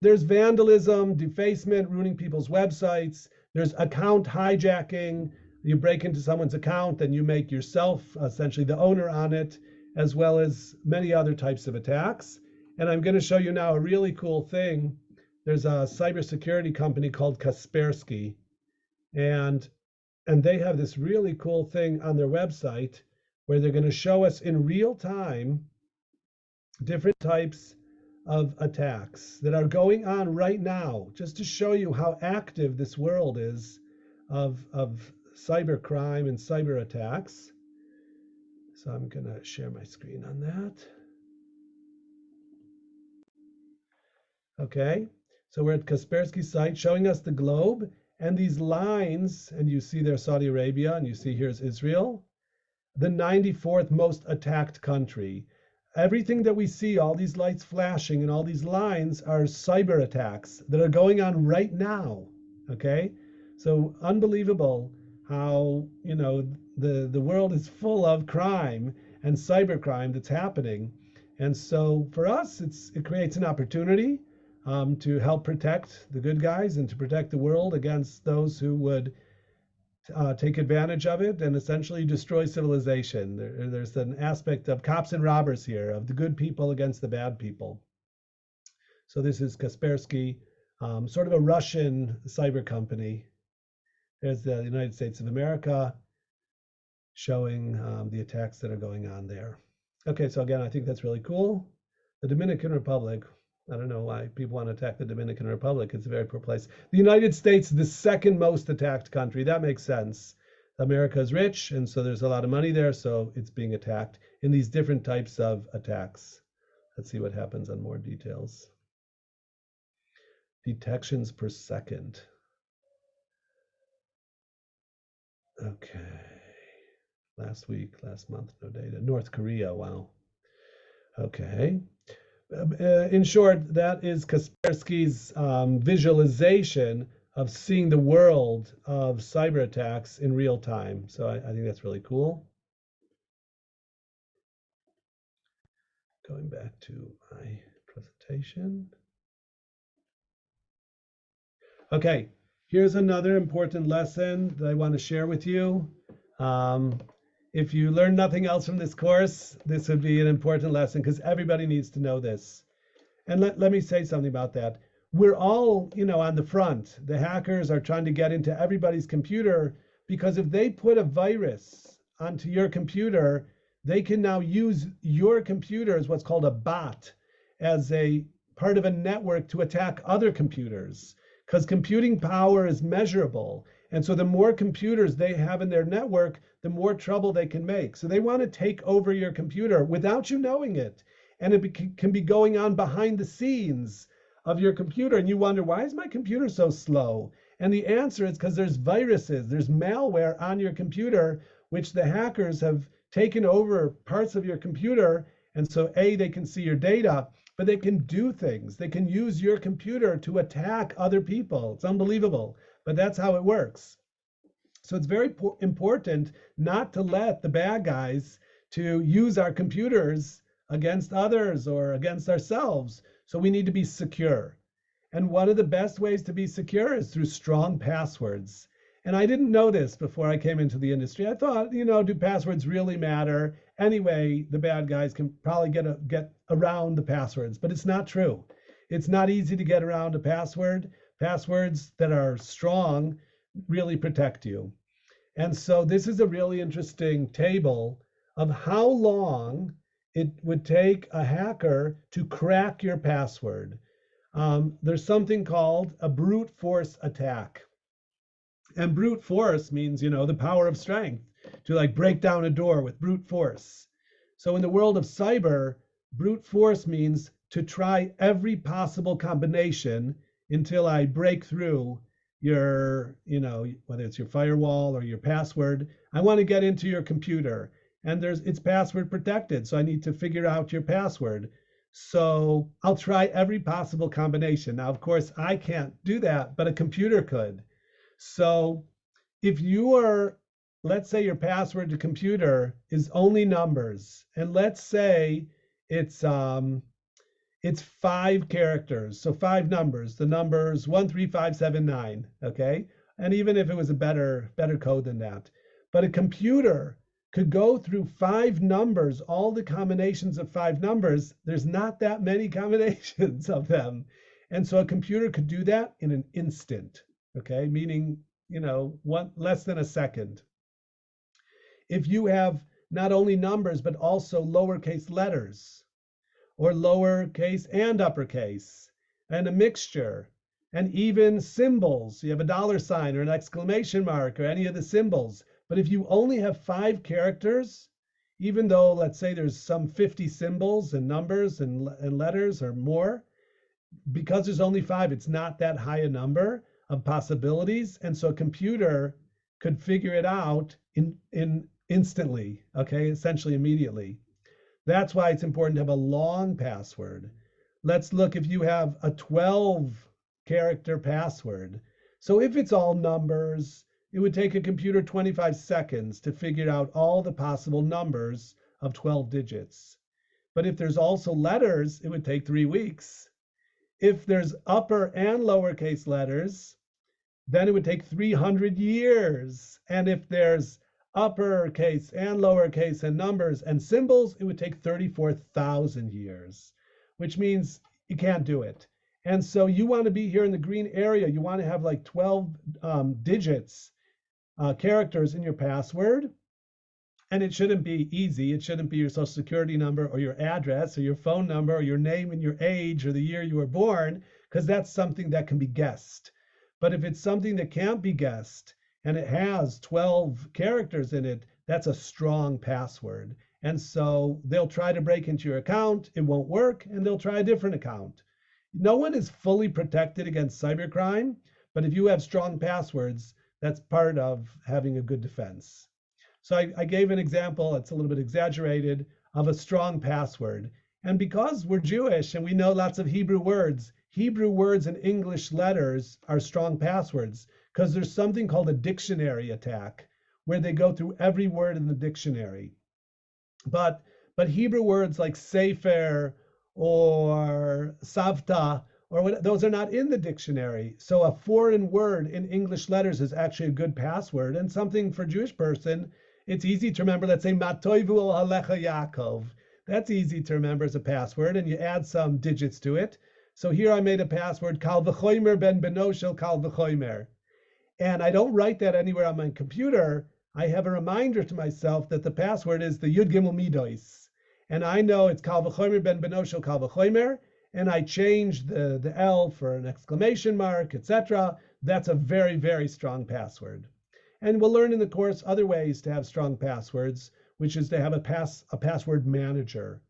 A: There's vandalism, defacement, ruining people's websites. There's account hijacking. You break into someone's account and you make yourself essentially the owner on it, as well as many other types of attacks. And I'm going to show you now a really cool thing. There's a cybersecurity company called Kaspersky, and they have this really cool thing on their website where they're going to show us in real time different types of attacks that are going on right now, just to show you how active this world is of cyber crime and cyber attacks. So I'm going to share my screen on that. Okay, so we're at Kaspersky's site showing us the globe, and these lines, and you see there's Saudi Arabia, and you see here's Israel, the 94th most attacked country. Everything that we see, all these lights flashing and all these lines, are cyber attacks that are going on right now. Okay, so unbelievable how the world is full of crime and cyber crime that's happening. And so for us, it creates an opportunity to help protect the good guys and to protect the world against those who would take advantage of it and essentially destroy civilization. There's an aspect of cops and robbers here, of the good people against the bad people. So this is Kaspersky, sort of a Russian cyber company. There's the United States of America showing the attacks that are going on there. Okay, so again, I think that's really cool. The Dominican Republic, I don't know why people want to attack the Dominican Republic. It's a very poor place. The United States, the second most attacked country. That makes sense. America is rich, and so there's a lot of money there, so it's being attacked in these different types of attacks. Let's see what happens on more details. Detections per second. Okay. last week, last month, no data. North Korea, wow. Okay. In short, that is Kaspersky's visualization of seeing the world of cyber attacks in real time. So I think that's really cool. Going back to my presentation. Okay, here's another important lesson that I want to share with you. If you learn nothing else from this course, this would be an important lesson because everybody needs to know this. And let me say something about that. We're all, on the front. The hackers are trying to get into everybody's computer because if they put a virus onto your computer, they can now use your computer as what's called a bot, as a part of a network to attack other computers, because computing power is measurable. And so the more computers they have in their network, the more trouble they can make. So they want to take over your computer without you knowing it. And it can be going on behind the scenes of your computer. And you wonder, why is my computer so slow? And the answer is because there's viruses, there's malware on your computer, which the hackers have taken over parts of your computer. And so they can see your data, but they can do things. They can use your computer to attack other people. It's unbelievable, but that's how it works. So it's very important not to let the bad guys to use our computers against others or against ourselves. So we need to be secure. And one of the best ways to be secure is through strong passwords. And I didn't know this before I came into the industry. I thought, do passwords really matter? Anyway, the bad guys can probably get around the passwords, but it's not true. It's not easy to get around a password. Passwords that are strong really protect you. And so this is a really interesting table of how long it would take a hacker to crack your password. There's something called a brute force attack. And brute force means, the power of strength to break down a door with brute force. So in the world of cyber, brute force means to try every possible combination until I break through your, whether it's your firewall or your password. I want to get into your computer and it's password protected. So I need to figure out your password. So I'll try every possible combination. Now, of course, I can't do that, but a computer could. So if let's say your password to computer is only numbers, and let's say it's 5 characters, so 5 numbers, the numbers 13579, okay? And even if it was a better code than that, but a computer could go through 5 numbers, all the combinations of 5 numbers, there's not that many combinations of them. And so a computer could do that in an instant. Okay, meaning, less than a second. If you have not only numbers, but also lowercase letters, or lowercase and uppercase, and a mixture, and even symbols, you have a $sign or an exclamation mark or any of the symbols. But if you only have 5 characters, even though, let's say there's some 50 symbols and numbers and letters or more, because there's only 5, it's not that high a number of possibilities. And so a computer could figure it out in instantly, okay, essentially immediately. That's why it's important to have a long password. Let's look if you have a 12-character password. So if it's all numbers, it would take a computer 25 seconds to figure out all the possible numbers of 12 digits. But if there's also letters, it would take 3 weeks. If there's upper and lowercase letters, then it would take 300 years. And if there's uppercase and lowercase and numbers and symbols, it would take 34,000 years, which means you can't do it. And so you want to be here in the green area. You want to have 12 digits, characters in your password. And it shouldn't be easy. It shouldn't be your social security number or your address or your phone number or your name and your age or the year you were born, because that's something that can be guessed. But if it's something that can't be guessed and it has 12 characters in it, that's a strong password. And so they'll try to break into your account, it won't work, and they'll try a different account. No one is fully protected against cybercrime, but if you have strong passwords, that's part of having a good defense. So I gave an example, it's a little bit exaggerated, of a strong password. And because we're Jewish and we know lots of Hebrew words and English letters are strong passwords because there's something called a dictionary attack where they go through every word in the dictionary. But Hebrew words like sefer or savta or what, those are not in the dictionary. So a foreign word in English letters is actually a good password, and something for a Jewish person, it's easy to remember. Let's say Matoivu Alecha Yaakov. That's easy to remember as a password, and you add some digits to it. So here I made a password, Kal V'chomer ben Benoshel Kal V'chomer. And I don't write that anywhere on my computer. I have a reminder to myself that the password is the Yud Gimel Midos. And I know it's Kal V'chomer ben Benoshel Kal V'chomer, and I change the L for an exclamation mark, etc. That's a very, very strong password. And we'll learn in the course other ways to have strong passwords, which is to have a password manager.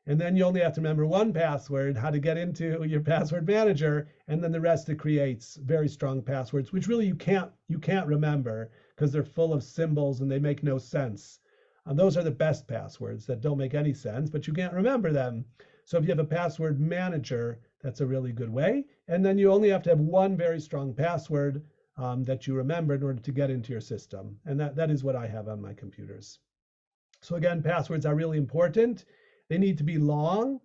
A: And then you only have to remember one password, how to get into your password manager, and then the rest it creates very strong passwords, which really you can't remember because they're full of symbols and they make no sense. Those are the best passwords that don't make any sense, but you can't remember them. So if you have a password manager, that's a really good way. And then you only have to have one very strong password that you remember in order to get into your system. And that is what I have on my computers. So again, passwords are really important. They need to be long.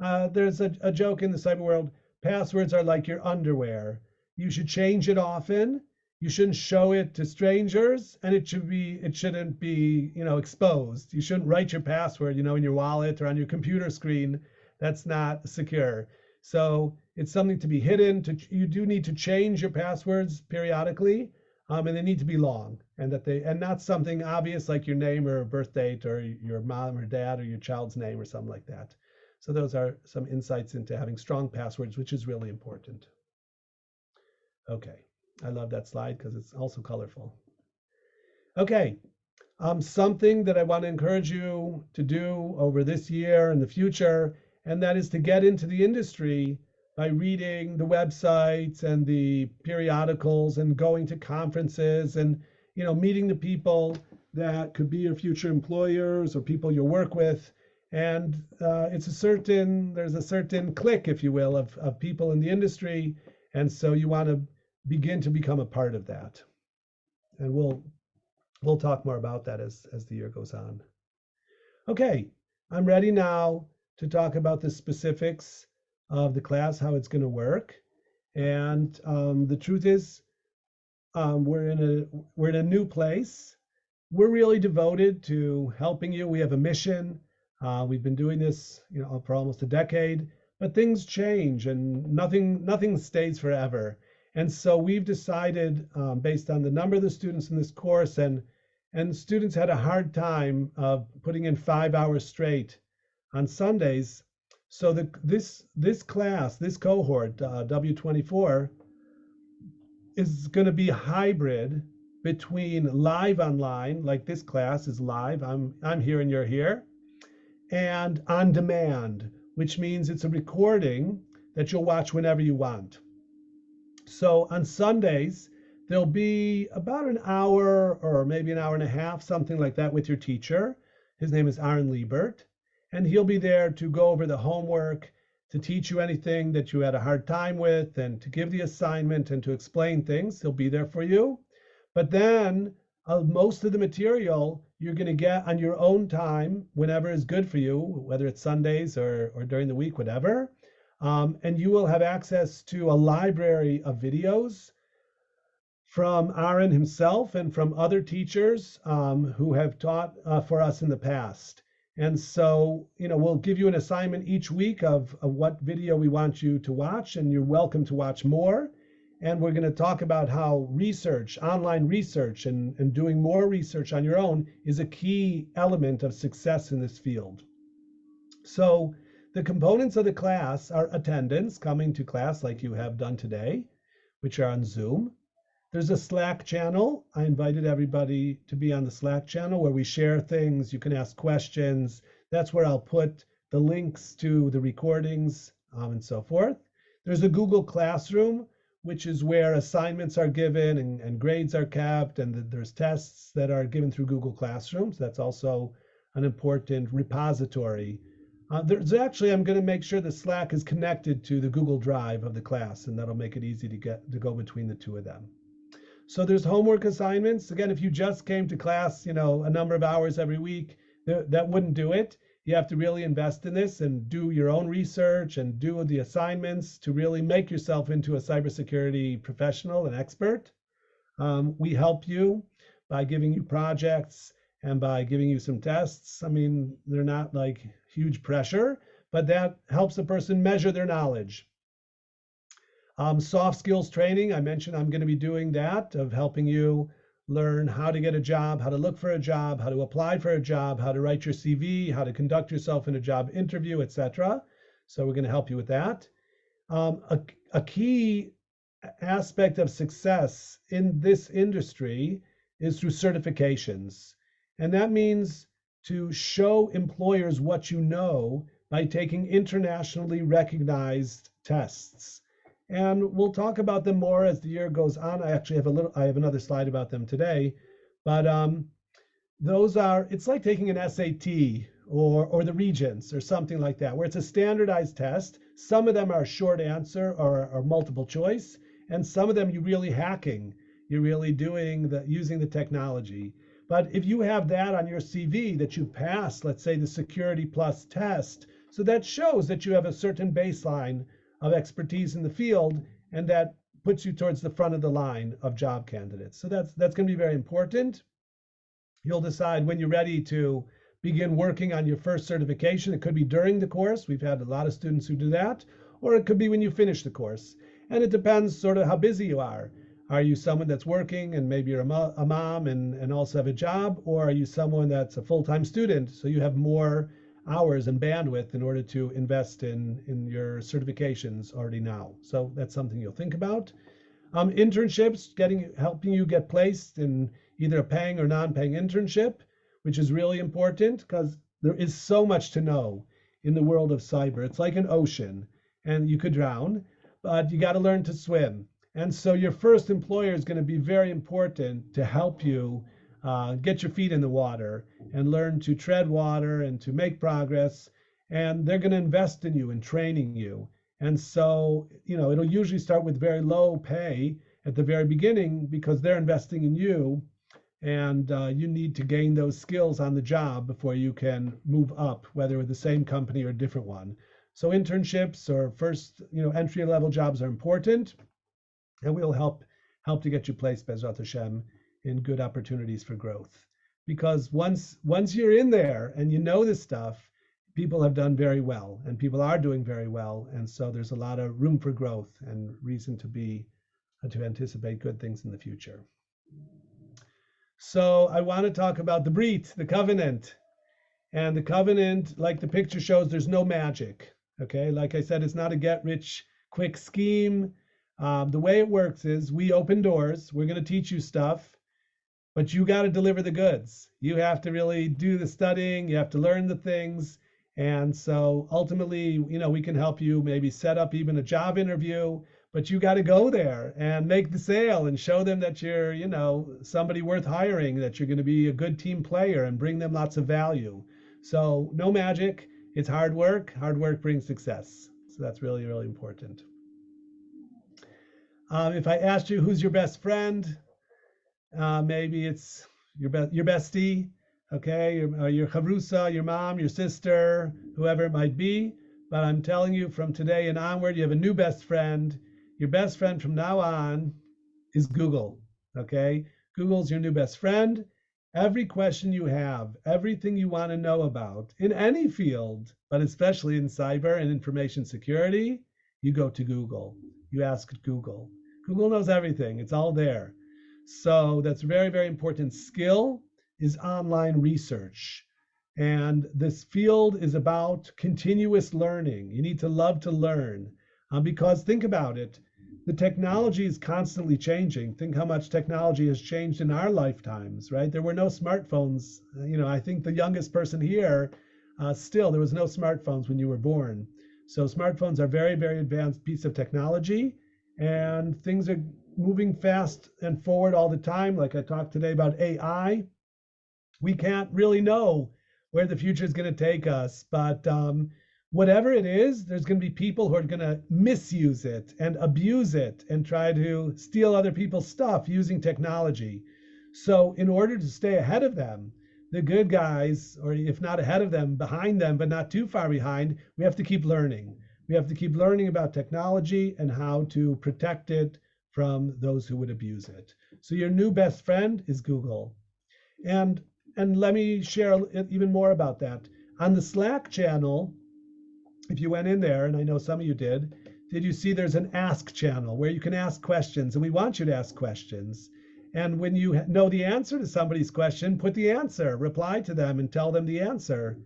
A: There's a joke in the cyber world. Passwords are like your underwear. You should change it often. You shouldn't show it to strangers, and it shouldn't be exposed. You shouldn't write your password in your wallet or on your computer screen. That's not secure. So it's something to be hidden. You do need to change your passwords periodically, and they need to be long, and not something obvious like your name or birth date or your mom or dad or your child's name or something like that. So those are some insights into having strong passwords, which is really important. Okay, I love that slide because it's also colorful. Okay, something that I want to encourage you to do over this year and the future, and that is to get into the industry by reading the websites and the periodicals and going to conferences and meeting the people that could be your future employers or people you work with. And there's a certain clique, if you will, of people in the industry. And so you want to begin to become a part of that. And we'll talk more about that as the year goes on. Okay, I'm ready now to talk about the specifics of the class, how it's going to work. And the truth is, we're in a new place. We're really devoted to helping you. We have a mission. We've been doing this, for almost a decade. But things change, and nothing stays forever. And so we've decided, based on the number of the students in this course, and students had a hard time putting in 5 hours straight on Sundays. So this class, this cohort, W24, is going to be hybrid between live online, like this class is live, I'm here and you're here, and on demand, which means it's a recording that you'll watch whenever you want. So on Sundays, there'll be about an hour or maybe an hour and a half, something like that, with your teacher. His name is Aaron Liebert, and he'll be there to go over the homework, to teach you anything that you had a hard time with, and to give the assignment and to explain things. He'll be there for you. But then most of the material you're going to get on your own time, whenever is good for you, whether it's Sundays or during the week, whatever. And you will have access to a library of videos from Aaron himself and from other teachers who have taught for us in the past. And so, we'll give you an assignment each week of what video we want you to watch, and you're welcome to watch more. And we're going to talk about how research, online research, and doing more research on your own is a key element of success in this field. So the components of the class are attendance, coming to class like you have done today, which are on Zoom. There's a Slack channel. I invited everybody to be on the Slack channel where we share things. You can ask questions. That's where I'll put the links to the recordings and so forth. There's a Google Classroom which is where assignments are given and grades are kept, and there's tests that are given through Google Classrooms. That's also an important repository. There's actually, I'm going to make sure the Slack is connected to the Google Drive of the class, and that'll make it easy to go between the two of them. So there's homework assignments. Again, if you just came to class, a number of hours every week, that wouldn't do it. You have to really invest in this and do your own research and do the assignments to really make yourself into a cybersecurity professional and expert. We help you by giving you projects and by giving you some tests. I mean, they're not like huge pressure, but that helps a person measure their knowledge. Soft skills training, I mentioned I'm going to be doing that, of helping you learn how to get a job, how to look for a job, how to apply for a job, how to write your CV, how to conduct yourself in a job interview, etc. So we're going to help you with that. A key aspect of success in this industry is through certifications. And that means to show employers what you know by taking internationally recognized tests. And we'll talk about them more as the year goes on. I actually have another slide about them today, but it's like taking an SAT or the Regents or something like that, where it's a standardized test. Some of them are short answer or multiple choice, and some of them you're really hacking. You're really using the technology. But if you have that on your CV that you passed, let's say the Security Plus test, so that shows that you have a certain baseline of expertise in the field, and that puts you towards the front of the line of job candidates. So that's going to be very important. You'll decide when you're ready to begin working on your first certification. It could be during the course. We've had a lot of students who do that, or it could be when you finish the course. And it depends sort of how busy you are. Are you someone that's working and maybe you're a mom and also have a job, or are you someone that's a full-time student, so you have more hours and bandwidth in order to invest in your certifications already now? So that's something you'll think about. Internships, helping you get placed in either a paying or non-paying internship, which is really important because there is so much to know in the world of cyber. It's like an ocean, and you could drown, but you got to learn to swim. And so your first employer is going to be very important to help you get your feet in the water and learn to tread water and to make progress. And they're going to invest in you and training you. And so, it'll usually start with very low pay at the very beginning because they're investing in you. And you need to gain those skills on the job before you can move up, whether with the same company or a different one. So internships or first, entry-level jobs are important. And we'll help to get you placed, Bezrat Hashem, in good opportunities for growth. Because once you're in there and you know this stuff, people have done very well and people are doing very well. And so there's a lot of room for growth and reason to anticipate good things in the future. So I want to talk about the Brit, the covenant. And the covenant, like the picture shows, there's no magic. Okay, like I said, it's not a get-rich-quick scheme. The way it works is we open doors. We're going to teach you stuff, but you got to deliver the goods. You have to really do the studying. You have to learn the things. And so ultimately, we can help you maybe set up even a job interview, but you got to go there and make the sale and show them that you're, somebody worth hiring, that you're going to be a good team player and bring them lots of value. So no magic. It's hard work. Hard work brings success. So that's really, really important. If I asked you who's your best friend, maybe it's your bestie, okay, your chavrusa, your mom, your sister, whoever it might be. But I'm telling you, from today and onward, you have a new best friend. Your best friend from now on is Google, okay? Google's your new best friend. Every question you have, everything you want to know about in any field, but especially in cyber and information security, you go to Google. You ask Google. Google knows everything. It's all there. So that's a very, very important skill is online research. And this field is about continuous learning. You need to love to learn because think about it. The technology is constantly changing. Think how much technology has changed in our lifetimes, right? There were no smartphones. I think the youngest person here, still, there was no smartphones when you were born. So smartphones are very, very advanced piece of technology. and things are moving fast and forward all the time. Like I talked today about AI, we can't really know where the future is going to take us, but whatever it is, there's going to be people who are going to misuse it and abuse it and try to steal other people's stuff using technology. So in order to stay ahead of them, the good guys, or if not ahead of them, behind them, but not too far behind, we have to keep learning. We have to keep learning about technology and how to protect it from those who would abuse it. So your new best friend is Google. And let me share even more about that. On the Slack channel, if you went in there, and I know some of you did you see there's an ask channel where you can ask questions, and we want you to ask questions. And when you know the answer to somebody's question, put the answer, reply to them and tell them the answer.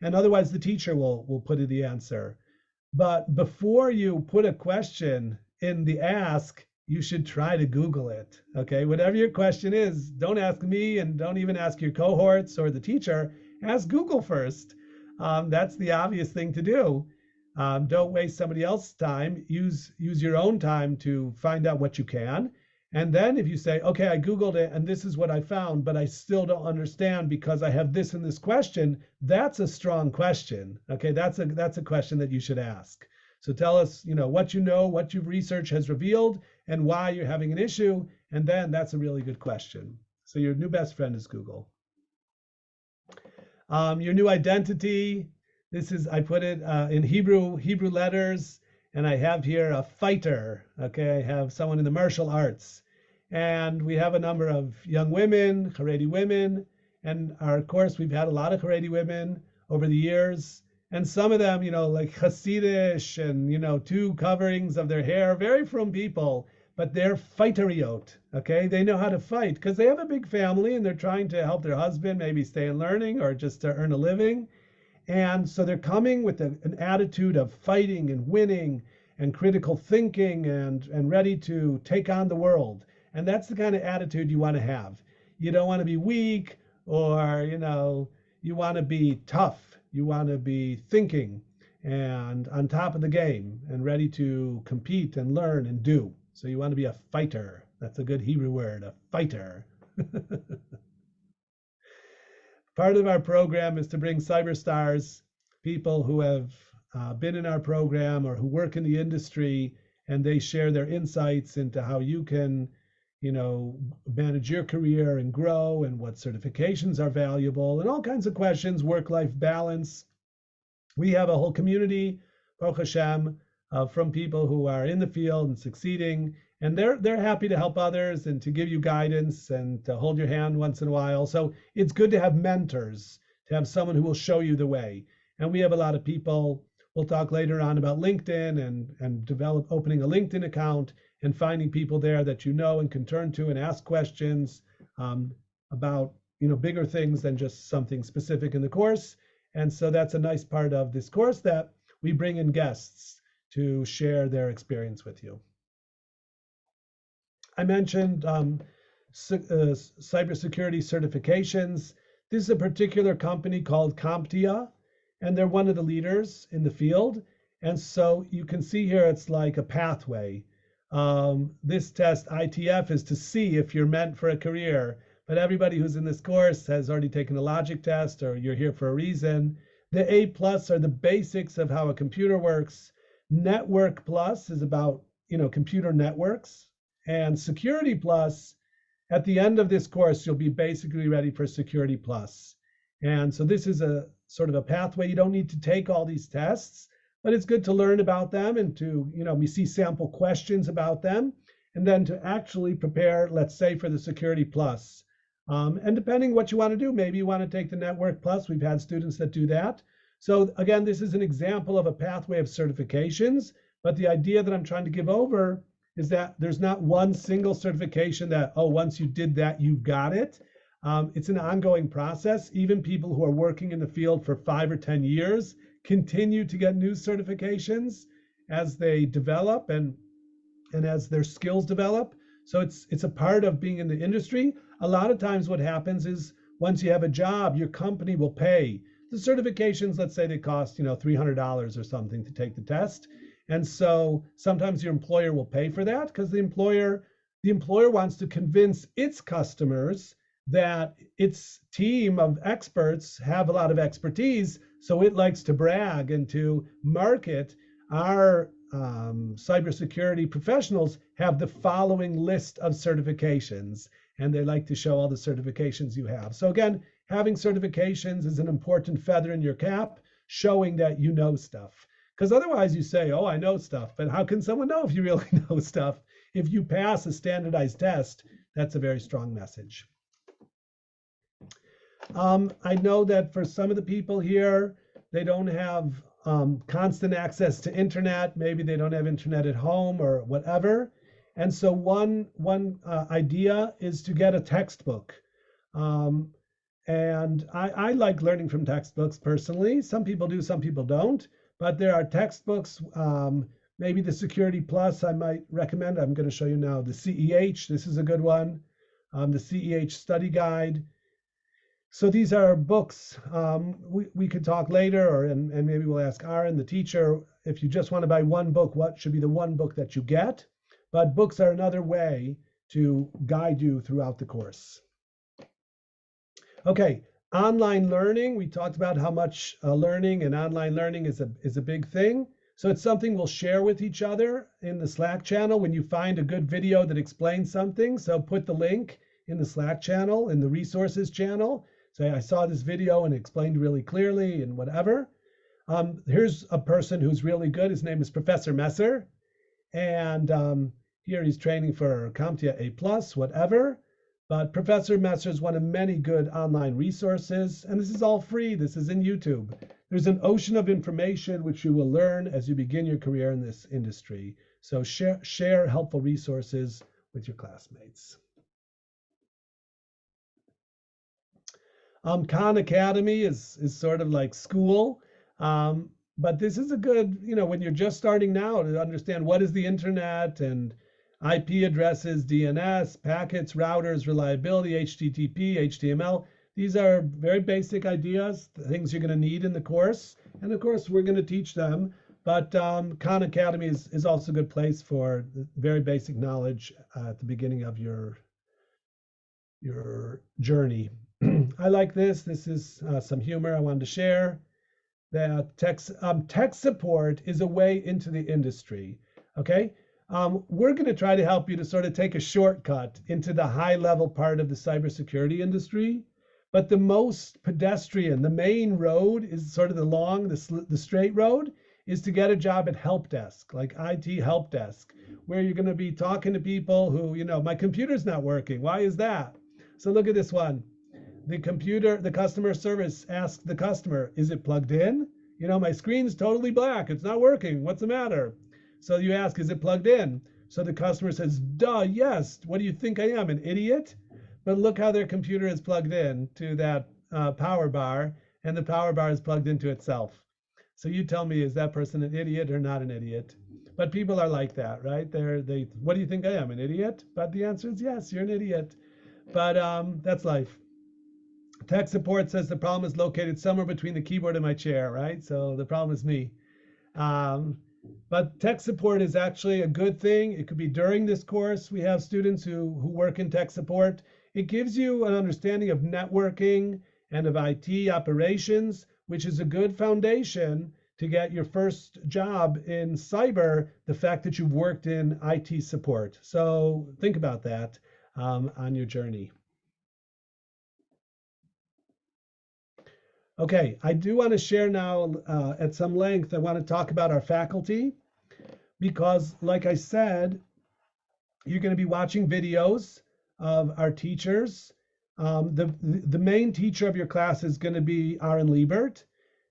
A: And otherwise the teacher will put in the answer. But before you put a question in the ask, you should try to Google it. Okay, whatever your question is, don't ask me and don't even ask your cohorts or the teacher. Ask Google first. That's the obvious thing to do. Don't waste somebody else's time. Use your own time to find out what you can. And then if you say, okay, I Googled it and this is what I found, but I still don't understand because I have this and this question, that's a strong question. Okay, that's a question that you should ask. So tell us, what you know, what your research has revealed, and why you're having an issue, and then that's a really good question. So your new best friend is Google. Your new identity, I put it in Hebrew letters, and I have here a fighter. Okay, I have someone in the martial arts. And we have a number of young women, Haredi women, and of course we've had a lot of Haredi women over the years. And some of them, like Hasidish and, 2 coverings of their hair, very frum people, but they're fighteriot, okay? They know how to fight because they have a big family and they're trying to help their husband maybe stay in learning or just to earn a living. And so they're coming with an attitude of fighting and winning and critical thinking and ready to take on the world. And that's the kind of attitude you want to have. You don't want to be weak or, you want to be tough. You want to be thinking and on top of the game and ready to compete and learn and do. So you want to be a fighter. That's a good Hebrew word, a fighter. Part of our program is to bring cyberstars, people who have been in our program or who work in the industry, and they share their insights into how you can, manage your career and grow and what certifications are valuable and all kinds of questions, work-life balance. We have a whole community, Baruch Hashem, from people who are in the field and succeeding, and they're happy to help others and to give you guidance and to hold your hand once in a while. So it's good to have mentors, to have someone who will show you the way. And we have a lot of people. We'll talk later on about LinkedIn and opening a LinkedIn account and finding people there that and can turn to and ask questions about bigger things than just something specific in the course. And so that's a nice part of this course, that we bring in guests to share their experience with you. I mentioned cybersecurity certifications. This is a particular company called CompTIA, and they're one of the leaders in the field. And so you can see here, it's like a pathway. This test, ITF, is to see if you're meant for a career. But everybody who's in this course has already taken a logic test, or you're here for a reason. The A+ are the basics of how a computer works. Network Plus is about, computer networks. And Security Plus, at the end of this course, you'll be basically ready for Security Plus. And so this is a sort of a pathway. You don't need to take all these tests, but it's good to learn about them and to, we see sample questions about them, and then to actually prepare, let's say, for the Security Plus. And depending what you want to do, maybe you want to take the Network Plus. We've had students that do that. So again, this is an example of a pathway of certifications, but the idea that I'm trying to give over is that there's not one single certification that, once you did that, you got it. It's an ongoing process. Even people who are working in the field for 5 or 10 years continue to get new certifications as they develop and as their skills develop. So it's a part of being in the industry. A lot of times what happens is once you have a job, your company will pay. The certifications, let's say they cost, $300 or something to take the test. And so sometimes your employer will pay for that because the employer wants to convince its customers that its team of experts have a lot of expertise. So it likes to brag and to market our cybersecurity professionals have the following list of certifications, and they like to show all the certifications you have. So again, having certifications is an important feather in your cap, showing that you know stuff. Because otherwise you say, oh, I know stuff, but how can someone know if you really know stuff? If you pass a standardized test, that's a very strong message. I know that for some of the people here, they don't have constant access to internet. Maybe they don't have internet at home or whatever. And so one idea is to get a textbook. And I like learning from textbooks personally. Some people do, some people don't. But there are textbooks. Maybe the Security Plus I might recommend. I'm going to show you now the CEH. This is a good one. The CEH Study Guide. So these are books. We could talk later, and maybe we'll ask Aaron, the teacher, if you just want to buy one book, what should be the one book that you get? But books are another way to guide you throughout the course. Okay, online learning. We talked about how much learning and online learning is a big thing. So it's something we'll share with each other in the Slack channel when you find a good video that explains something. So put the link in the Slack channel, in the resources channel. Say, I saw this video and it explained really clearly and whatever. Here's a person who's really good. His name is Professor Messer. And here he's training for CompTIA A+, whatever. But Professor Messer is one of many good online resources. And this is all free. This is in YouTube. There's an ocean of information which you will learn as you begin your career in this industry. So share helpful resources with your classmates. Khan Academy is sort of like school, but this is a good, when you're just starting now to understand what is the internet and IP addresses, DNS, packets, routers, reliability, HTTP, HTML. These are very basic ideas, the things you're going to need in the course. And of course, we're going to teach them. But Khan Academy is also a good place for very basic knowledge at the beginning of your journey. I like this. This is some humor I wanted to share. That tech support is a way into the industry. Okay, we're going to try to help you to sort of take a shortcut into the high-level part of the cybersecurity industry. But the most pedestrian, the main road is sort of the straight road, is to get a job at help desk, like IT help desk, where you're going to be talking to people who, my computer's not working. Why is that? So look at this one. The customer service asks the customer, is it plugged in? My screen's totally black. It's not working. What's the matter? So you ask, is it plugged in? So the customer says, duh, yes. What do you think I am, an idiot? But look how their computer is plugged in to that power bar, and the power bar is plugged into itself. So you tell me, is that person an idiot or not an idiot? But people are like that, right? What do you think I am, an idiot? But the answer is yes, you're an idiot. But that's life. Tech support says the problem is located somewhere between the keyboard and my chair, right? So the problem is me. But tech support is actually a good thing. It could be during this course. We have students who work in tech support. It gives you an understanding of networking and of IT operations, which is a good foundation to get your first job in cyber, the fact that you've worked in IT support. So think about that on your journey. Okay, I do want to share now at some length, I want to talk about our faculty because, like I said, you're going to be watching videos of our teachers. The main teacher of your class is going to be Aaron Liebert.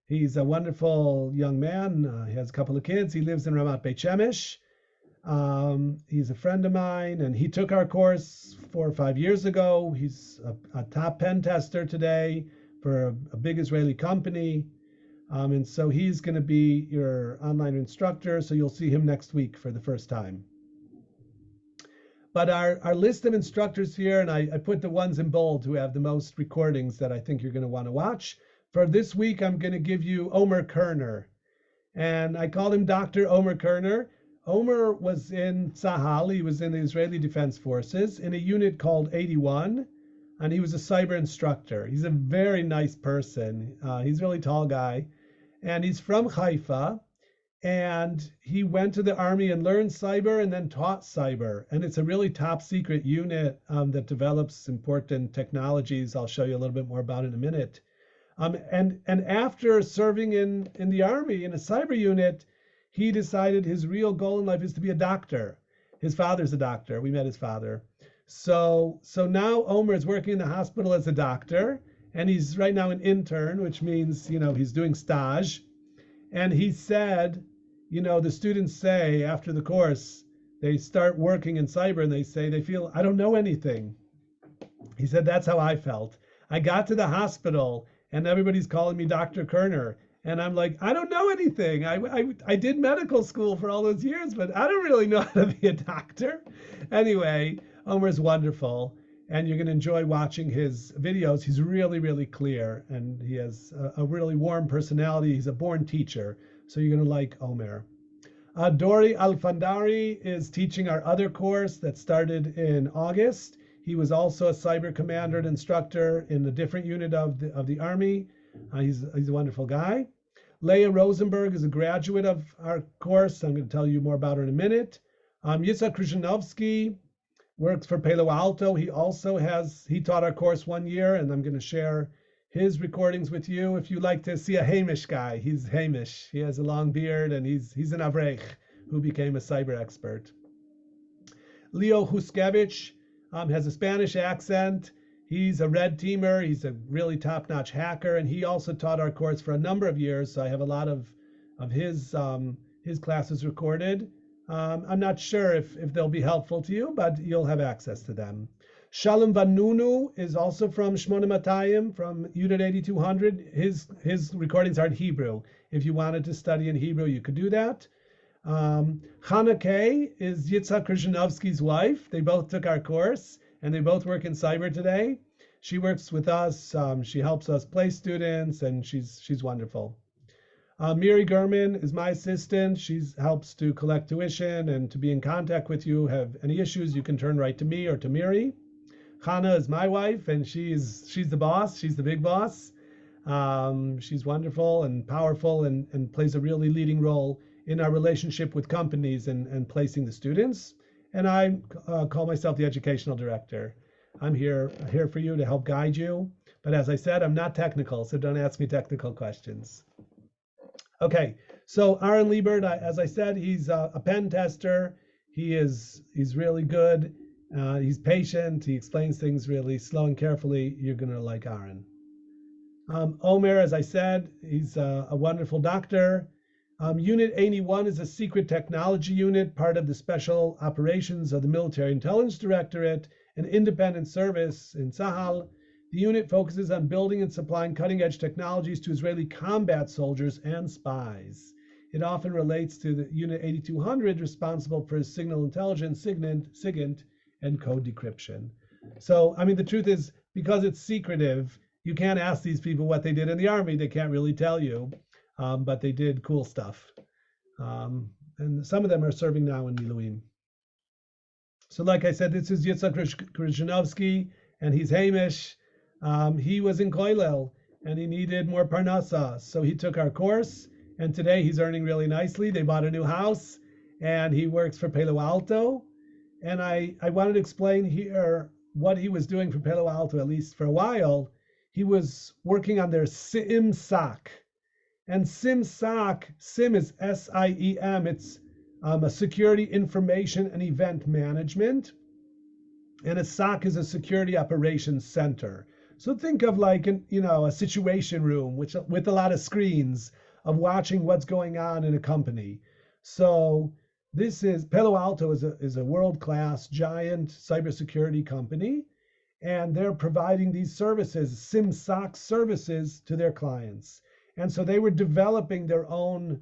A: He's a wonderful young man. He has a couple of kids. He lives in Ramat Beit Shemesh. He's a friend of mine, and he took our course 4 or 5 years ago. He's a top pen tester today for a big Israeli company. And so he's going to be your online instructor. So you'll see him next week for the first time. But our list of instructors here, and I put the ones in bold who have the most recordings that I think you're going to want to watch. For this week, I'm going to give you Omer Kerner. And I called him Dr. Omer Kerner. Omer was in Tzahal. He was in the Israeli Defense Forces in a unit called 81, and he was a cyber instructor. He's a very nice person. He's a really tall guy, and he's from Haifa. And he went to the army and learned cyber and then taught cyber. And it's a really top secret unit that develops important technologies. I'll show you a little bit more about it in a minute. And after serving in the army in a cyber unit, he decided his real goal in life is to be a doctor. His father's a doctor. We met his father. So now Omer is working in the hospital as a doctor, and he's right now an intern, which means, he's doing stage. And he said, the students say after the course, they start working in cyber and they say they feel, I don't know anything. He said, that's how I felt. I got to the hospital and everybody's calling me Dr. Kerner. And I'm like, I don't know anything. I did medical school for all those years, but I don't really know how to be a doctor. Anyway, Omer's wonderful. And you're going to enjoy watching his videos. He's really, really clear, and he has a really warm personality. He's a born teacher, so you're going to like Omer. Dori Alfandari is teaching our other course that started in August. He was also a cyber commander and instructor in a different unit of the Army. He's a wonderful guy. Leah Rosenberg is a graduate of our course. I'm going to tell you more about her in a minute. Yitzhak Krzyzanowski works for Palo Alto. He taught our course 1 year, and I'm going to share his recordings with you. If you like to see a Hamish guy, he's Hamish. He has a long beard, and he's an Avrech who became a cyber expert. Leo Huskevich has a Spanish accent. He's a red teamer. He's a really top-notch hacker, and he also taught our course for a number of years. So I have a lot of his classes recorded. I'm not sure if they'll be helpful to you, but you'll have access to them. Shalom Vanunu is also from Shmona Matayim, from Unit 8200. His recordings are in Hebrew. If you wanted to study in Hebrew, you could do that. Hannah Kay is Yitzhak Krzyzanowski's wife. They both took our course, and they both work in cyber today. She works with us. She helps us place students, and she's wonderful. Miri Gurman is my assistant. She helps to collect tuition and to be in contact with you. Have any issues, you can turn right to me or to Miri. Hannah is my wife, and she's the boss. She's the big boss. She's wonderful and powerful and plays a really leading role in our relationship with companies and placing the students. And I call myself the educational director. I'm here for you to help guide you. But as I said, I'm not technical, so don't ask me technical questions. Okay, so Aaron Liebert, as I said, he's a pen tester. He's really good. He's patient. He explains things really slow and carefully. You're going to like Aaron. Omer, as I said, he's a wonderful doctor. Unit 81 is a secret technology unit, part of the special operations of the Military Intelligence Directorate, an independent service in Tzahal. The unit focuses on building and supplying cutting-edge technologies to Israeli combat soldiers and spies. It often relates to the Unit 8200, responsible for signal intelligence, SIGINT, and code decryption. So, the truth is, because it's secretive, you can't ask these people what they did in the Army. They can't really tell you, but they did cool stuff. And some of them are serving now in Miluim. So like I said, this is Yitzhak Krzyzanowski, and he's Hamish. He was in Koilel, and he needed more parnasa, so he took our course, and today he's earning really nicely. They bought a new house, and he works for Palo Alto. And I wanted to explain here what he was doing for Palo Alto, at least for a while. He was working on their SIM-SOC. And SIM-SOC, SIM is S-I-E-M, it's a security information and event management. And a SOC is a security operations center. So think of like a situation room with a lot of screens of watching what's going on in a company. So this is Palo Alto is a world-class giant cybersecurity company, and they're providing these services, SIM-SOC services, to their clients. And so they were developing their own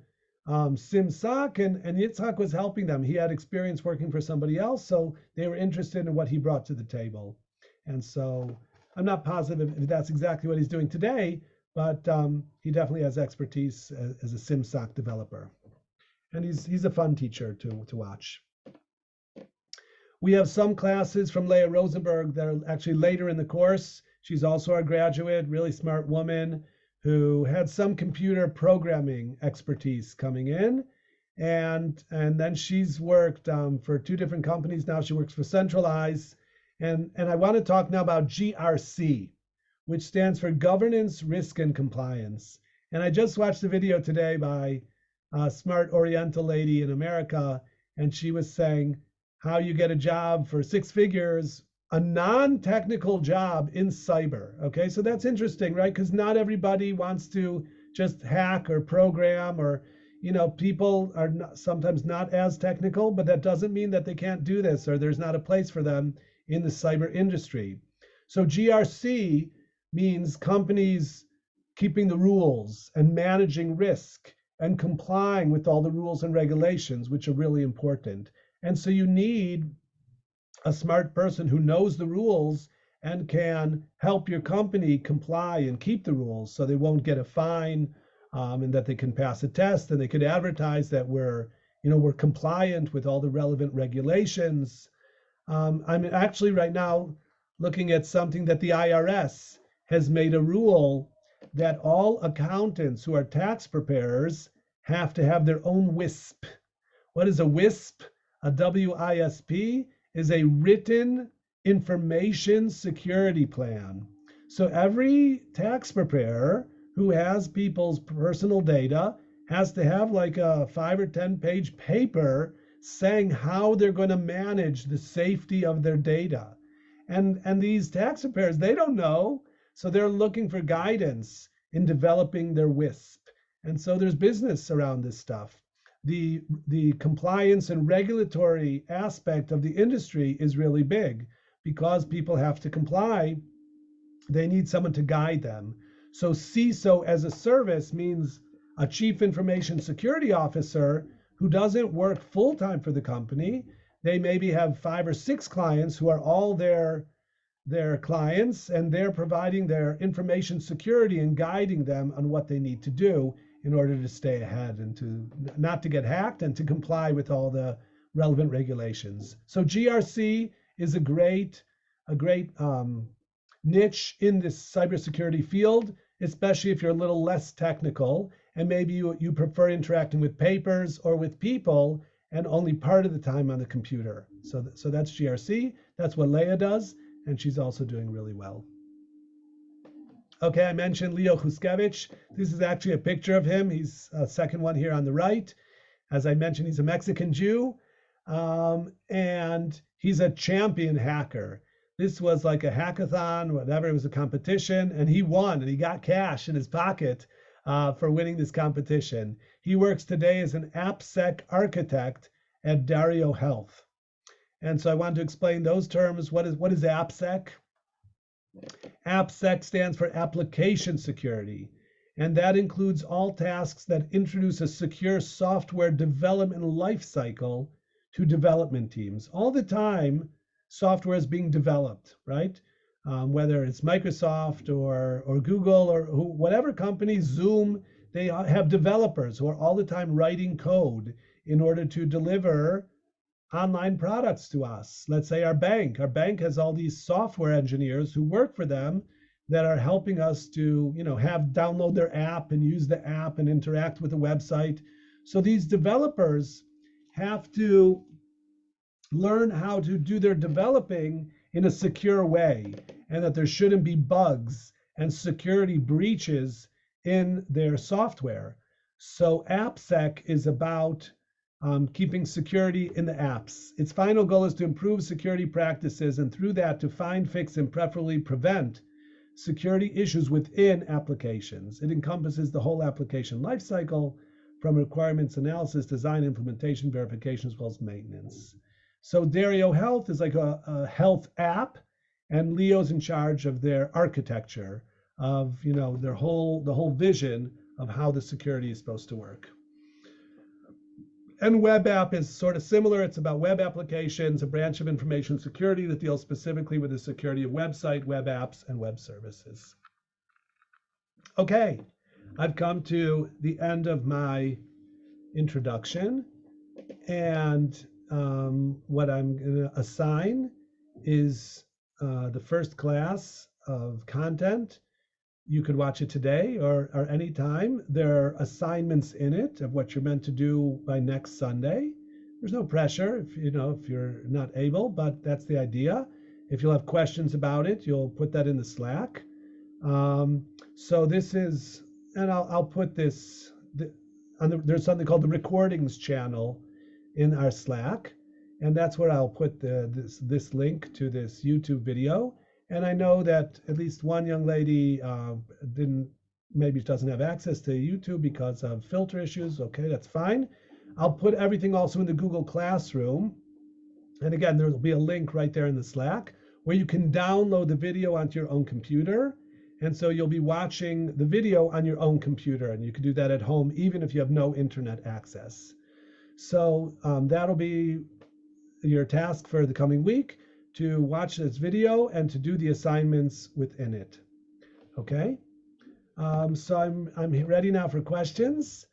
A: SIM-SOC, and Yitzhak was helping them. He had experience working for somebody else, so they were interested in what he brought to the table. And so I'm not positive if that's exactly what he's doing today, but he definitely has expertise as a SIMSOC developer. And he's a fun teacher to watch. We have some classes from Leah Rosenberg that are actually later in the course. She's also our graduate, really smart woman who had some computer programming expertise coming in. And then she's worked for 2 different companies. Now she works for CyberWise. And I want to talk now about GRC, which stands for Governance, Risk, and Compliance. And I just watched a video today by a smart Oriental lady in America, and she was saying how you get a job for 6 figures, a non-technical job in cyber. Okay, so that's interesting, right? Because not everybody wants to just hack or program, or people are sometimes not as technical, but that doesn't mean that they can't do this or there's not a place for them in the cyber industry. So GRC means companies keeping the rules and managing risk and complying with all the rules and regulations, which are really important. And so you need a smart person who knows the rules and can help your company comply and keep the rules so they won't get a fine, and that they can pass a test, and they could advertise that we're compliant with all the relevant regulations. I'm actually right now looking at something that the IRS has made a rule that all accountants who are tax preparers have to have their own WISP. What is a WISP? A WISP is a written information security plan. So every tax preparer who has people's personal data has to have like a 5 or 10 page paper saying how they're going to manage the safety of their data. And these tax preparers, they don't know. So they're looking for guidance in developing their WISP. And so there's business around this stuff. The compliance and regulatory aspect of the industry is really big because people have to comply. They need someone to guide them. So CISO as a service means a chief information security officer who doesn't work full-time for the company. They maybe have 5 or 6 clients who are all their clients, and they're providing their information security and guiding them on what they need to do in order to stay ahead and to not to get hacked and to comply with all the relevant regulations. So GRC is a great niche in this cybersecurity field, especially if you're a little less technical and maybe you prefer interacting with papers or with people and only part of the time on the computer. So that's GRC. That's what Leah does, and she's also doing really well. Okay, I mentioned Leo Huskevich. This is actually a picture of him. He's a second one here on the right. As I mentioned, he's a Mexican Jew, and he's a champion hacker. This was like a hackathon, whatever, it was a competition, and he won, and he got cash in his pocket for winning this competition. He works today as an AppSec architect at Dario Health. And so I wanted to explain those terms. What is AppSec? AppSec stands for application security, and that includes all tasks that introduce a secure software development lifecycle to development teams. All the time, software is being developed, right? Whether it's Microsoft or Google or whatever company, Zoom, they have developers who are all the time writing code in order to deliver online products to us. Let's say our bank has all these software engineers who work for them that are helping us to, have download their app and use the app and interact with the website. So these developers have to learn how to do their developing in a secure way, and that there shouldn't be bugs and security breaches in their software. So AppSec is about keeping security in the apps. Its final goal is to improve security practices, and through that to find, fix, and preferably prevent security issues within applications. It encompasses the whole application lifecycle, from requirements analysis, design, implementation, verification, as well as maintenance. So Dario Health is like a health app, and Leo's in charge of their architecture of the whole vision of how the security is supposed to work. And web app is sort of similar. It's about web applications, a branch of information security that deals specifically with the security of website, web apps, and web services. Okay, I've come to the end of my introduction, and what I'm going to assign is the first class of content. You could watch it today or any time. There are assignments in it of what you're meant to do by next Sunday. There's no pressure if you're not able, but that's the idea. If you'll have questions about it, you'll put that in the Slack. So this is, and I'll put this there's something called the recordings channel in our Slack, and that's where I'll put this link to this YouTube video. And I know that at least one young lady maybe doesn't have access to YouTube because of filter issues. Okay, that's fine. I'll put everything also in the Google Classroom. And again, there will be a link right there in the Slack where you can download the video onto your own computer. And so you'll be watching the video on your own computer, and you can do that at home even if you have no internet access. So that'll be your task for the coming week, to watch this video and to do the assignments within it. Okay? So I'm ready now for questions.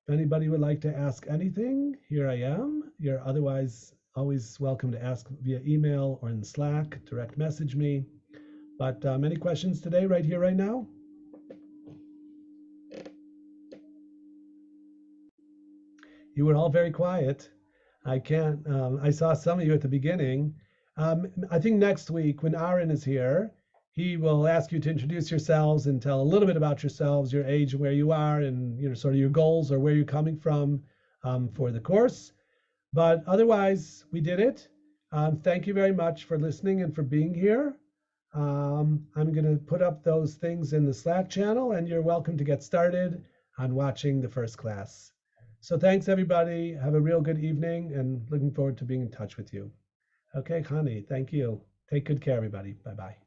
A: If anybody would like to ask anything, here I am. You're otherwise always welcome to ask via email or in Slack, direct message me. But any questions today, right here, right now? You were all very quiet. I saw some of you at the beginning. I think next week when Aaron is here, he will ask you to introduce yourselves and tell a little bit about yourselves, your age, where you are, and sort of your goals or where you're coming from for the course. But otherwise, we did it. Thank you very much for listening and for being here. I'm going to put up those things in the Slack channel, and you're welcome to get started on watching the first class. So thanks, everybody. Have a real good evening, and looking forward to being in touch with you. Okay, Connie, thank you. Take good care, everybody. Bye-bye.